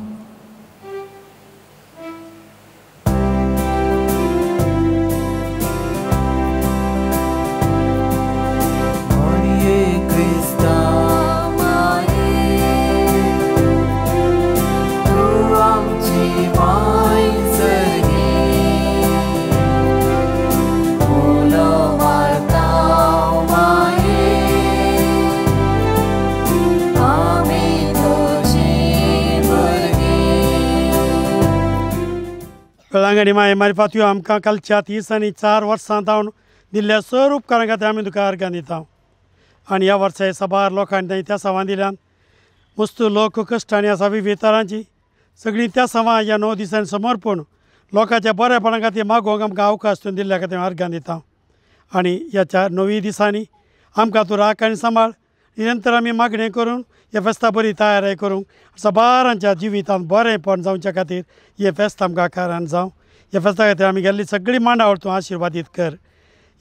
Speaker 3: वेळांगणी माय मारिफात ह्यो आमकां कालच्या 30 आनी 4 वर्सां जावन दिल्ल्या सर उपकारां खातीर आमी तुका अर्गां दिता आनी ह्या वर्सा सबार लोकांनी तांणी त्या सवां दिल्यान मस्त लोक कश्टांनी आसा विविध तरांची सगळीं त्या सवां ह्या 9 दिसांनी समर्पण लोकांच्या बरेपणा खातीर मागोवंक आमकां अवकाश दिवन दिल्ल्या खातीर अर्गां दिता आनी ह्या 9 दिसांनी आमकां तूं राख आनी सांबाळ निरंतर आमी मागणें करून हे फेस्ता बरी तयारी करूंक सबारांच्या जिवितांत बरेंपण जावच्या खातीर हे फेस्त आमकां कारण जावं. ह्या फेस्ता खातीर आमी गेल्ली सगळीं मांडावळ तूं आशिर्वादीत कर.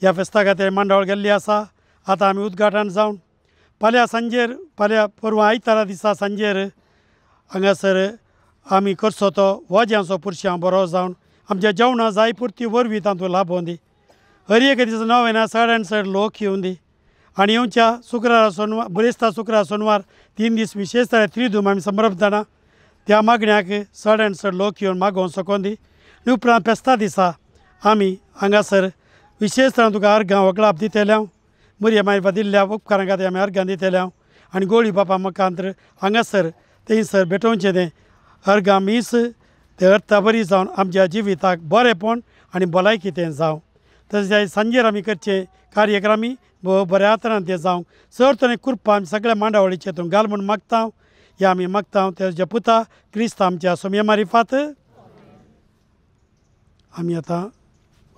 Speaker 3: ह्या फेस्ता खातीर मांडावळ गेल्ली आसा. आतां आमी उद्घाटन जावन फाल्यां सांजेर परवां आयतारा दिसा सांजेर हांगासर आमी करचो तो वज्यांचो पुरश्यां बरो जावन आमच्या जेवणां जाय पुरती वरवीं तातूंत लाभोवन दी. हर एक दिसा 9 चड लोक येवन दी आनी येवच्या शुक्रार सोनवार बिरेस्तार शुक्रार सोनवार 3 दीस विशेश तरेन त्रिधूम आमी समर्प जाणा त्या मागण्याक चड लोक येवन मागोवन सोकोन दी. आनी उपरांत फेस्ता दिसा आमी हांगासर विशेश तरेन तुका अर्गां वगळाप दितल्या मरिया मायबा दिल्ल्या उपकारां खातीर आमी अर्गां दितल्या आनी गोळी बापा मकांत्र हांगासर थंयसर भेटोवचें तें अर्गां मीस ते अर्था बरी जावन आमच्या जिविताक बरेंपण आनी भलायकी तें जावं. तशें सांजेर आमी करचे कार्यक्रमी बऱ्या तरान तें जावंक चड तरेन कृपा आमी सगळ्या मांडावळीचे तूं घाल म्हूण मागता. हे आमी मागता तेजे पुता क्रिस्त आमच्या सोम्या मारिफात. आमी आतां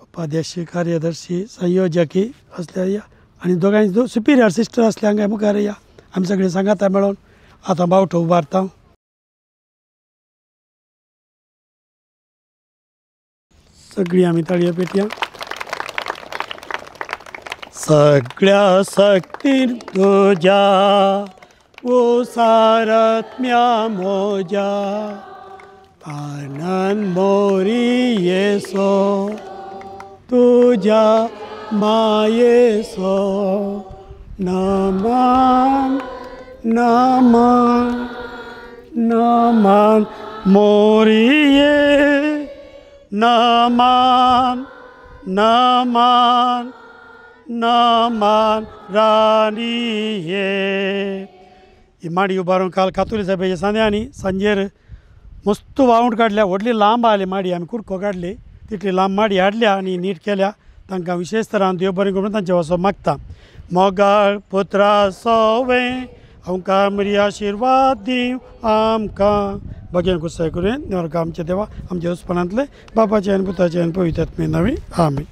Speaker 3: उपाध्यक्ष कार्यदर्शी संयोजकी असल्या या आनी दोगांय सुपिरियर सिस्टर असल्या हांगा मुखार या आमी सगळीं सांगाता मेळोन आतां बावटो उबारता. सगळीं आमी ताळयो पेटया. सगळ्या शक्तीन तुज्या ओसारात्म्या मोज्या आनंद मोरी येसो तुज्या मायेसो नमन नमन नमन मोरिये नमन नमन नमन रानिये. ही माडी उबारून काल कातुली सभेच्या सांद्यांनी सांजेर मस्त वावूंट काडल्या. व्हडली लांब आली माडी आमी कुडको काडली तितली लांब माडी हाडल्या आनी नीट केल्या. तांकां विशेश तरान देव बरें करून तांचे वचो मागता. मोगाळ पुत्रा सोवे आमकां बरी आशिर्वाद दिव आमकां भगवान कुसाय करून नरका आमचे देवा आमच्या उस्पनांतले बापाचे आनी पुताचे आनी पवित्र आत्मे नवी आमीन.